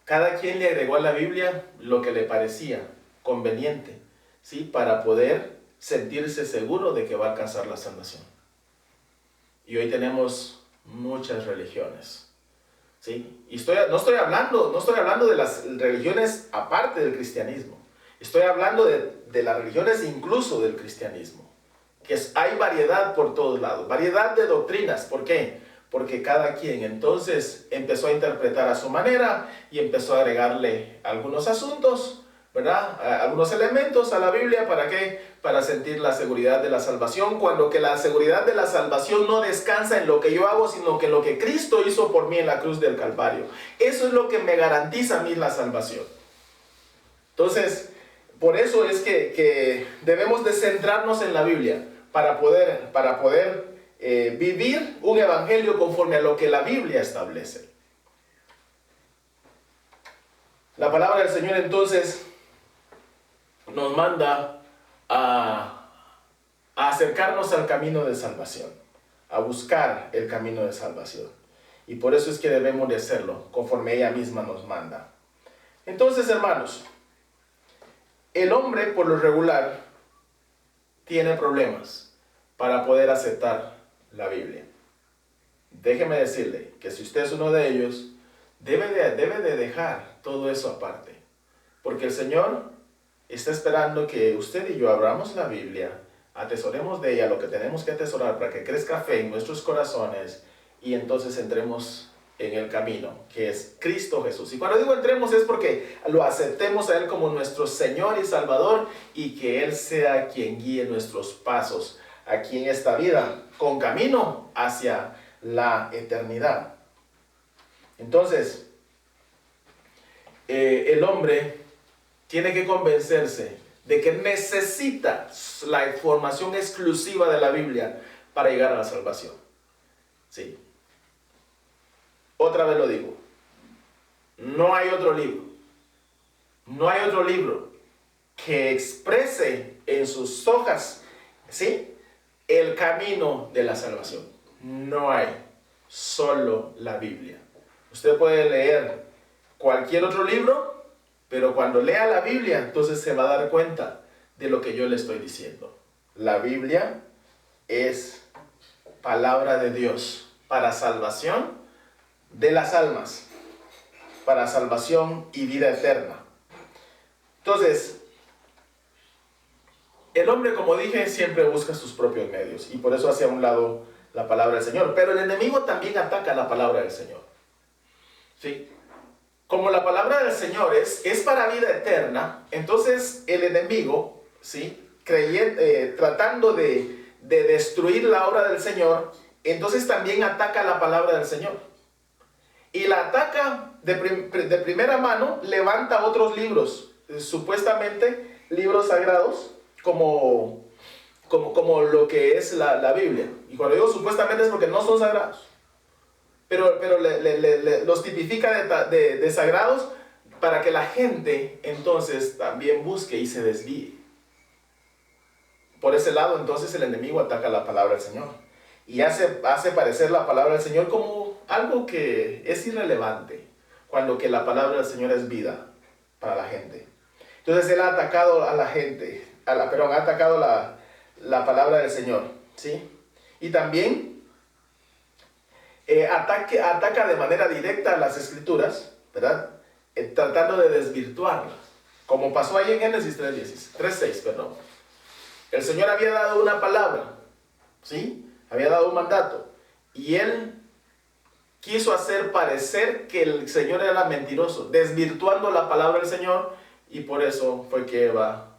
cada quien le agregó a la Biblia lo que le parecía conveniente, ¿sí?, para poder sentirse seguro de que va a alcanzar la salvación. Y hoy tenemos muchas religiones, ¿sí? Y no estoy hablando de las religiones aparte del cristianismo. Estoy hablando de las religiones incluso del cristianismo. Hay variedad por todos lados, variedad de doctrinas. ¿Por qué? Porque cada quien entonces empezó a interpretar a su manera y empezó a agregarle algunos asuntos, ¿verdad? Algunos elementos a la Biblia. ¿Para qué? Para sentir la seguridad de la salvación, cuando que la seguridad de la salvación no descansa en lo que yo hago, sino que en lo que Cristo hizo por mí en la cruz del Calvario. Eso es lo que me garantiza a mí la salvación. Entonces, por eso es que debemos de centrarnos en la Biblia para poder vivir un evangelio conforme a lo que la Biblia establece. La palabra del Señor entonces nos manda a acercarnos al camino de salvación, a buscar el camino de salvación. Y por eso es que debemos de hacerlo, conforme ella misma nos manda. Entonces, hermanos, el hombre por lo regular tiene problemas para poder aceptar la Biblia. Déjeme decirle que si usted es uno de ellos, debe de dejar todo eso aparte. Porque el Señor está esperando que usted y yo abramos la Biblia, atesoremos de ella lo que tenemos que atesorar para que crezca fe en nuestros corazones y entonces entremos en el camino, que es Cristo Jesús. Y cuando digo entremos es porque lo aceptemos a Él como nuestro Señor y Salvador y que Él sea quien guíe nuestros pasos aquí en esta vida, con camino hacia la eternidad. Entonces, el hombre tiene que convencerse de que necesita la información exclusiva de la Biblia para llegar a la salvación. Sí. Otra vez lo digo. No hay otro libro. No hay otro libro que exprese en sus hojas, ¿sí?, el camino de la salvación. No hay. Solo la Biblia. Usted puede leer cualquier otro libro, pero cuando lea la Biblia, entonces se va a dar cuenta de lo que yo le estoy diciendo. La Biblia es palabra de Dios para salvación de las almas, para salvación y vida eterna. Entonces, el hombre, como dije, siempre busca sus propios medios y por eso hace a un lado la palabra del Señor. Pero el enemigo también ataca la palabra del Señor. ¿Sí? Como la palabra del Señor es para vida eterna, entonces el enemigo, ¿sí?, tratando de destruir la obra del Señor, entonces también ataca la palabra del Señor. Y la ataca de primera mano, levanta otros libros, supuestamente libros sagrados, como lo que es la Biblia. Y cuando digo supuestamente es porque no son sagrados. Pero los tipifica de sagrados para que la gente entonces también busque y se desvíe. Por ese lado entonces el enemigo ataca la palabra del Señor. Y hace parecer la palabra del Señor como algo que es irrelevante, cuando que la palabra del Señor es vida para la gente. Entonces él ha atacado a la gente, ha atacado la palabra del Señor, ¿sí? Y también ataca de manera directa a las Escrituras, ¿verdad? Tratando de desvirtuarlas, como pasó ahí en Génesis 3:6, perdón. El Señor había dado una palabra, ¿sí? Había dado un mandato, y él quiso hacer parecer que el Señor era mentiroso, desvirtuando la palabra del Señor, y por eso fue que Eva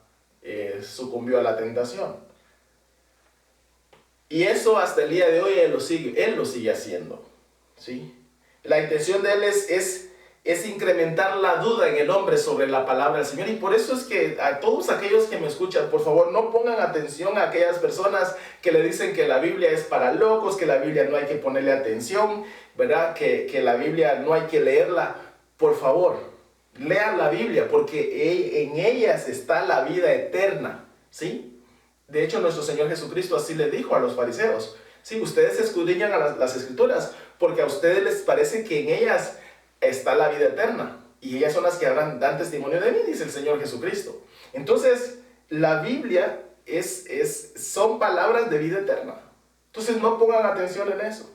sucumbió a la tentación. Y eso hasta el día de hoy él lo sigue haciendo, ¿sí? La intención de él es incrementar la duda en el hombre sobre la palabra del Señor. Y por eso es que a todos aquellos que me escuchan, por favor, no pongan atención a aquellas personas que le dicen que la Biblia es para locos, que la Biblia no hay que ponerle atención, ¿verdad? Que la Biblia no hay que leerla. Por favor, lean la Biblia, porque en ellas está la vida eterna, ¿sí? De hecho, nuestro Señor Jesucristo así le dijo a los fariseos: sí, ustedes escudriñan a las Escrituras, porque a ustedes les parece que en ellas está la vida eterna, y ellas son las que dan testimonio de mí, dice el Señor Jesucristo. Entonces, la Biblia son palabras de vida eterna. Entonces, no pongan atención en eso,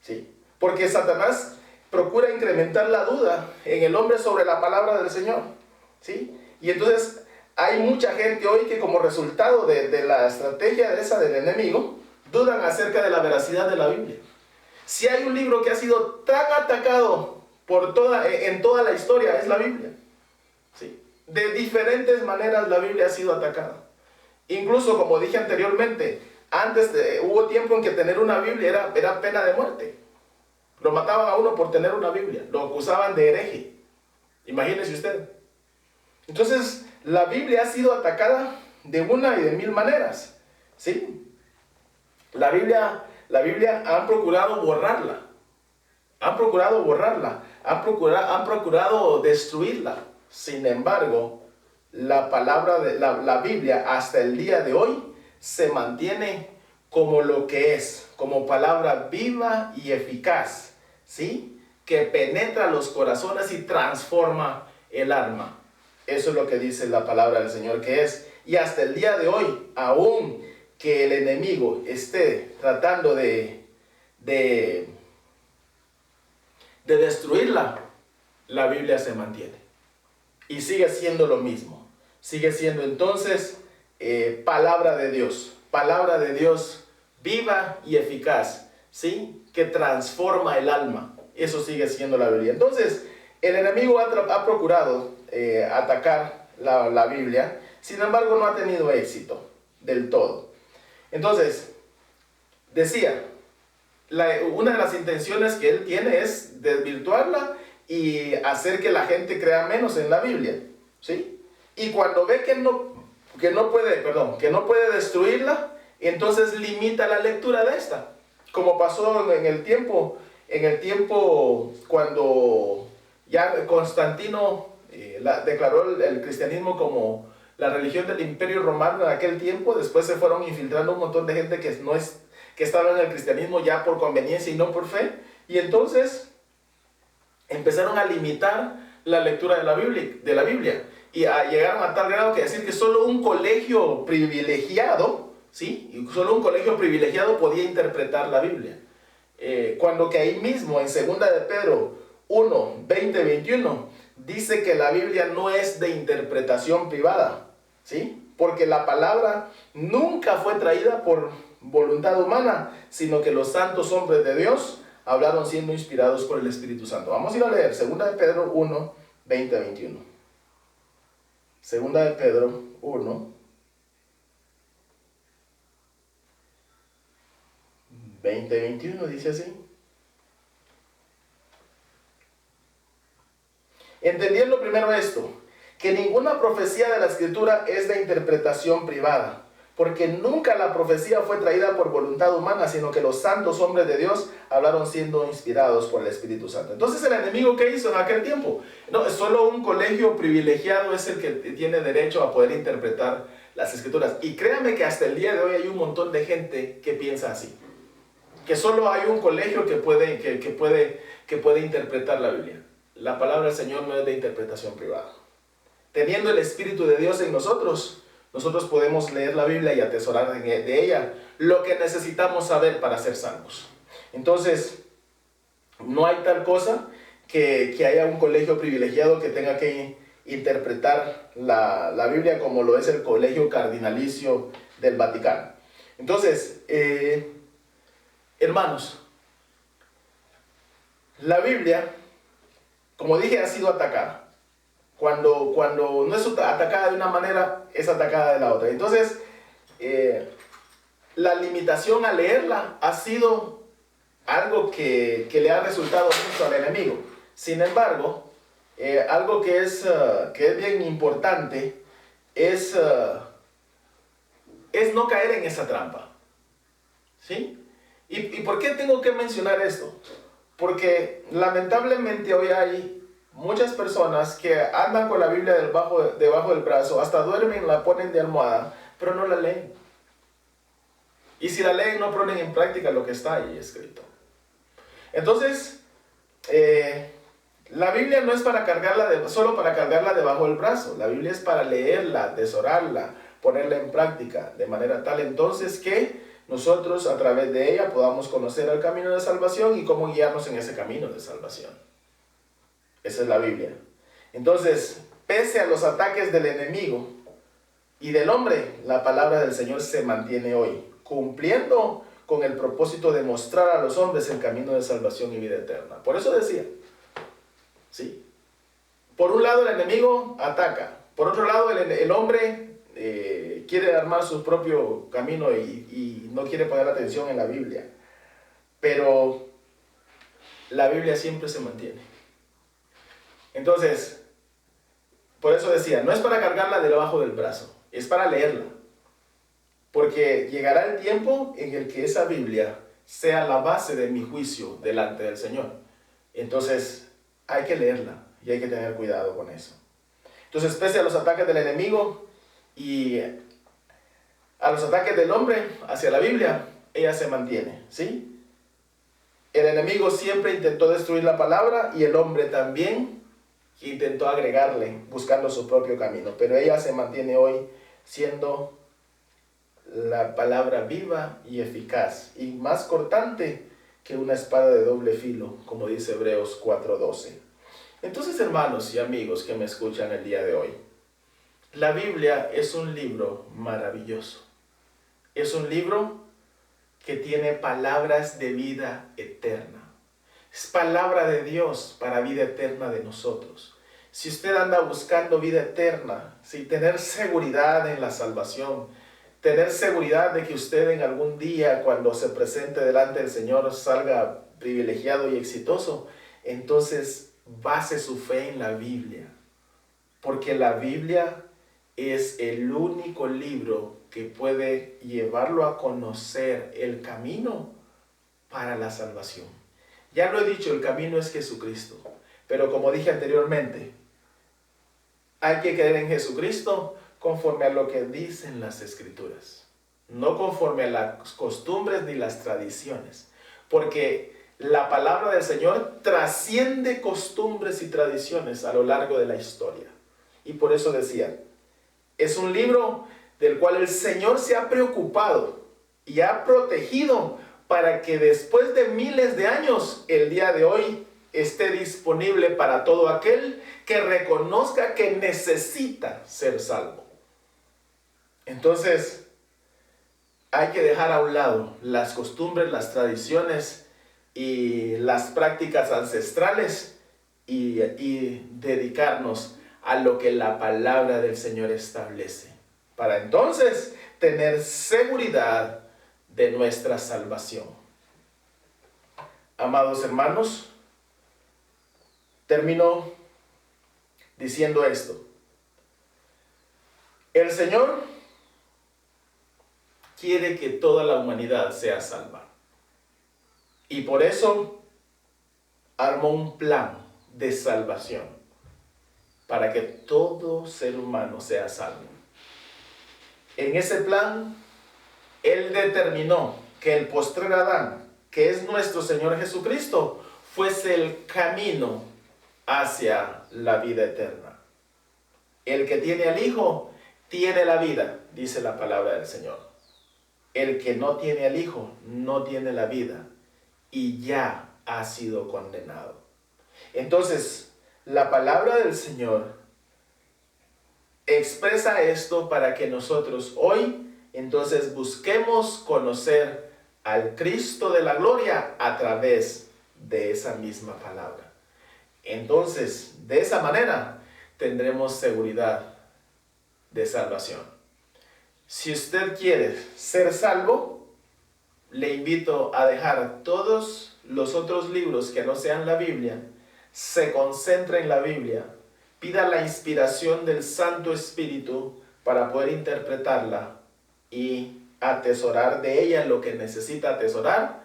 ¿sí? Porque Satanás procura incrementar la duda en el hombre sobre la palabra del Señor, ¿sí? Y entonces hay mucha gente hoy que como resultado de la estrategia esa del enemigo, dudan acerca de la veracidad de la Biblia. Si hay un libro que ha sido tan atacado en toda la historia, es la Biblia, ¿sí? De diferentes maneras la Biblia ha sido atacada. Incluso, como dije anteriormente, hubo tiempo en que tener una Biblia era pena de muerte. Lo mataban a uno por tener una Biblia, lo acusaban de hereje. Imagínese usted. Entonces, la Biblia ha sido atacada de una y de mil maneras, ¿sí? La Biblia han procurado borrarla, han procurado destruirla. Sin embargo, la Biblia hasta el día de hoy se mantiene como lo que es, como palabra viva y eficaz, ¿sí? Que penetra los corazones y transforma el alma. Eso es lo que dice la palabra del Señor que es. Y hasta el día de hoy, aún que el enemigo esté tratando de destruirla, la Biblia se mantiene. Y sigue siendo lo mismo. Sigue siendo entonces palabra de Dios viva y eficaz, ¿sí? Que transforma el alma. Eso sigue siendo la Biblia. Entonces, el enemigo ha procurado atacar la Biblia, sin embargo no ha tenido éxito del todo. Entonces, decía, una de las intenciones que él tiene es desvirtuarla y hacer que la gente crea menos en la Biblia, ¿sí? Y cuando ve que no puede destruirla, entonces limita la lectura de esta, como pasó en el tiempo cuando ya Constantino declaró el cristianismo como la religión del Imperio Romano en aquel tiempo. Después se fueron infiltrando un montón de gente que estaba en el cristianismo ya por conveniencia y no por fe, y entonces empezaron a limitar la lectura de la Biblia, y llegaron a tal grado que decir que solo un colegio privilegiado, ¿sí? Y solo un colegio privilegiado podía interpretar la Biblia. Cuando que ahí mismo en 2 de Pedro 1, 20, 21 dice que la Biblia no es de interpretación privada, ¿sí? Porque la palabra nunca fue traída por voluntad humana, sino que los santos hombres de Dios hablaron siendo inspirados por el Espíritu Santo. Vamos a ir a leer 2 de Pedro 1, 20, 21. 2 de Pedro 1, 20, 21 dice así. Entendiendo primero esto, que ninguna profecía de la Escritura es de interpretación privada, porque nunca la profecía fue traída por voluntad humana, sino que los santos hombres de Dios hablaron siendo inspirados por el Espíritu Santo. Entonces, ¿el enemigo qué hizo en aquel tiempo? No, solo un colegio privilegiado es el que tiene derecho a poder interpretar las Escrituras. Y créanme que hasta el día de hoy hay un montón de gente que piensa así, que solo hay un colegio que puede interpretar la Biblia. La palabra del Señor no es de interpretación privada. Teniendo el Espíritu de Dios en nosotros podemos leer la Biblia y atesorar de ella lo que necesitamos saber para ser salvos. Entonces, no hay tal cosa que haya un colegio privilegiado que tenga que interpretar la Biblia como lo es el colegio cardinalicio del Vaticano. Entonces, hermanos, la Biblia, como dije, ha sido atacada. Cuando no es atacada de una manera, es atacada de la otra. Entonces, la limitación a leerla ha sido algo que le ha resultado mucho al enemigo. Sin embargo, algo que es bien importante es no caer en esa trampa, ¿sí? ¿Y por qué tengo que mencionar esto? Porque lamentablemente hoy hay muchas personas que andan con la Biblia debajo del brazo, hasta duermen, la ponen de almohada, pero no la leen. Y si la leen, no ponen en práctica lo que está ahí escrito. Entonces, la Biblia no es solo para cargarla debajo del brazo. La Biblia es para leerla, atesorarla, ponerla en práctica, de manera tal entonces que nosotros a través de ella podamos conocer el camino de salvación y cómo guiarnos en ese camino de salvación. Esa es la Biblia. Entonces, pese a los ataques del enemigo y del hombre, la palabra del Señor se mantiene hoy, cumpliendo con el propósito de mostrar a los hombres el camino de salvación y vida eterna. Por eso decía, ¿sí? Por un lado el enemigo ataca, por otro lado el hombre quiere armar su propio camino y no quiere poner atención en la Biblia. Pero la Biblia siempre se mantiene. Entonces, por eso decía, no es para cargarla debajo del brazo, es para leerla. Porque llegará el tiempo en el que esa Biblia sea la base de mi juicio delante del Señor. Entonces, hay que leerla y hay que tener cuidado con eso. Entonces, pese a los ataques del enemigo y a los ataques del hombre hacia la Biblia, ella se mantiene, ¿sí? El enemigo siempre intentó destruir la palabra y el hombre también intentó agregarle, buscando su propio camino. Pero ella se mantiene hoy siendo la palabra viva y eficaz y más cortante que una espada de doble filo, como dice Hebreos 4:12. Entonces, hermanos y amigos que me escuchan el día de hoy, la Biblia es un libro maravilloso. Es un libro que tiene palabras de vida eterna. Es palabra de Dios para vida eterna de nosotros. Si usted anda buscando vida eterna, si tener seguridad en la salvación, tener seguridad de que usted en algún día, cuando se presente delante del Señor, salga privilegiado y exitoso, entonces base su fe en la Biblia. Porque la Biblia es el único libro que puede llevarlo a conocer el camino para la salvación. Ya lo he dicho, el camino es Jesucristo. Pero como dije anteriormente, hay que creer en Jesucristo conforme a lo que dicen las Escrituras, no conforme a las costumbres ni las tradiciones, porque la palabra del Señor trasciende costumbres y tradiciones a lo largo de la historia. Y por eso decía, es un libro del cual el Señor se ha preocupado y ha protegido para que después de miles de años, el día de hoy, esté disponible para todo aquel que reconozca que necesita ser salvo. Entonces, hay que dejar a un lado las costumbres, las tradiciones y las prácticas ancestrales y dedicarnos a lo que la palabra del Señor establece, para entonces tener seguridad de nuestra salvación. Amados hermanos, termino diciendo esto. El Señor quiere que toda la humanidad sea salva. Y por eso armó un plan de salvación para que todo ser humano sea salvo. En ese plan, Él determinó que el postrer Adán, que es nuestro Señor Jesucristo, fuese el camino hacia la vida eterna. El que tiene al Hijo tiene la vida, dice la palabra del Señor. El que no tiene al Hijo no tiene la vida y ya ha sido condenado. Entonces, la palabra del Señor expresa esto para que nosotros hoy, entonces, busquemos conocer al Cristo de la gloria a través de esa misma palabra. Entonces, de esa manera, tendremos seguridad de salvación. Si usted quiere ser salvo, le invito a dejar todos los otros libros que no sean la Biblia, se concentre en la Biblia, pida la inspiración del Santo Espíritu para poder interpretarla y atesorar de ella lo que necesita atesorar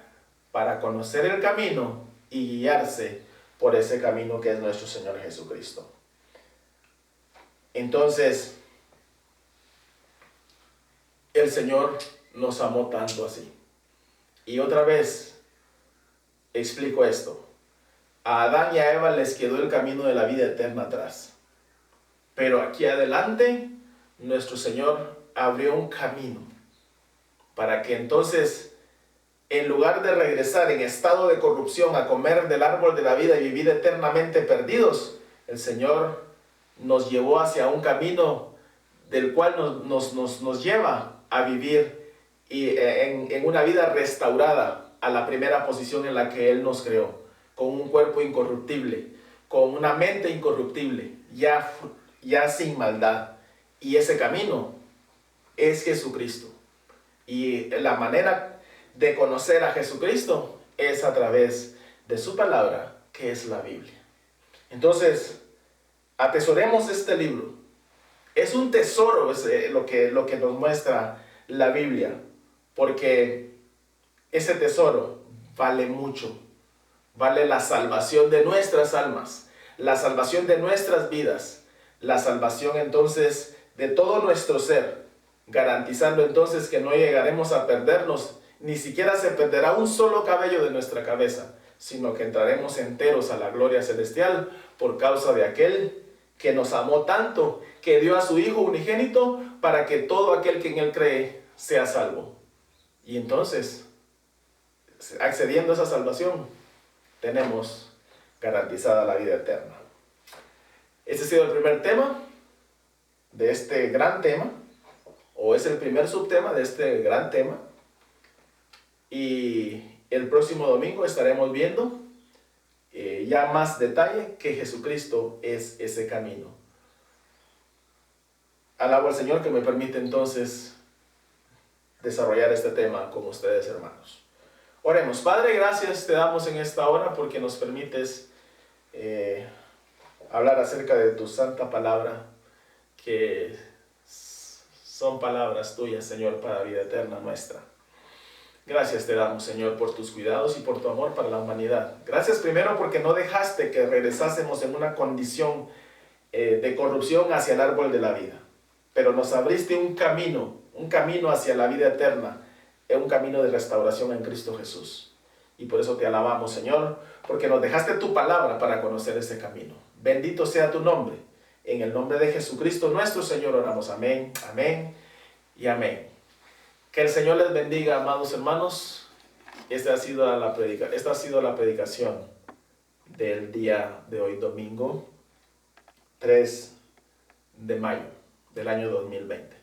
para conocer el camino y guiarse por ese camino que es nuestro Señor Jesucristo. Entonces, el Señor nos amó tanto así. Y otra vez explico esto. A Adán y a Eva les quedó el camino de la vida eterna atrás. Pero aquí adelante, nuestro Señor abrió un camino para que entonces, en lugar de regresar en estado de corrupción a comer del árbol de la vida y vivir eternamente perdidos, el Señor nos llevó hacia un camino del cual nos lleva a vivir en una vida restaurada a la primera posición en la que Él nos creó, con un cuerpo incorruptible, con una mente incorruptible, ya sin maldad. Y ese camino es Jesucristo. Y la manera de conocer a Jesucristo es a través de su palabra, que es la Biblia. Entonces, atesoremos este libro. Es un tesoro, es lo que nos muestra la Biblia, porque ese tesoro vale mucho. Vale la salvación de nuestras almas, la salvación de nuestras vidas, la salvación entonces de todo nuestro ser, garantizando entonces que no llegaremos a perdernos, ni siquiera se perderá un solo cabello de nuestra cabeza, sino que entraremos enteros a la gloria celestial por causa de aquel que nos amó tanto, que dio a su Hijo unigénito para que todo aquel que en Él cree sea salvo. Y entonces, accediendo a esa salvación, tenemos garantizada la vida eterna. Este ha sido el primer tema de este gran tema, o es el primer subtema de este gran tema. Y el próximo domingo estaremos viendo ya más detalle que Jesucristo es ese camino. Alabo al Señor que me permite entonces desarrollar este tema con ustedes, hermanos. Oremos. Padre, gracias te damos en esta hora porque nos permites hablar acerca de tu santa palabra, que son palabras tuyas, Señor, para vida eterna nuestra. Gracias te damos, Señor, por tus cuidados y por tu amor para la humanidad. Gracias primero porque no dejaste que regresásemos en una condición de corrupción hacia el árbol de la vida, pero nos abriste un camino hacia la vida eterna, un camino de restauración en Cristo Jesús. Y por eso te alabamos, Señor, porque nos dejaste tu palabra para conocer ese camino. Bendito sea tu nombre. En el nombre de Jesucristo nuestro Señor oramos. Amén, amén y amén. Que el Señor les bendiga, amados hermanos. Esta ha sido la predicación del día de hoy, domingo 3 de mayo del año 2020.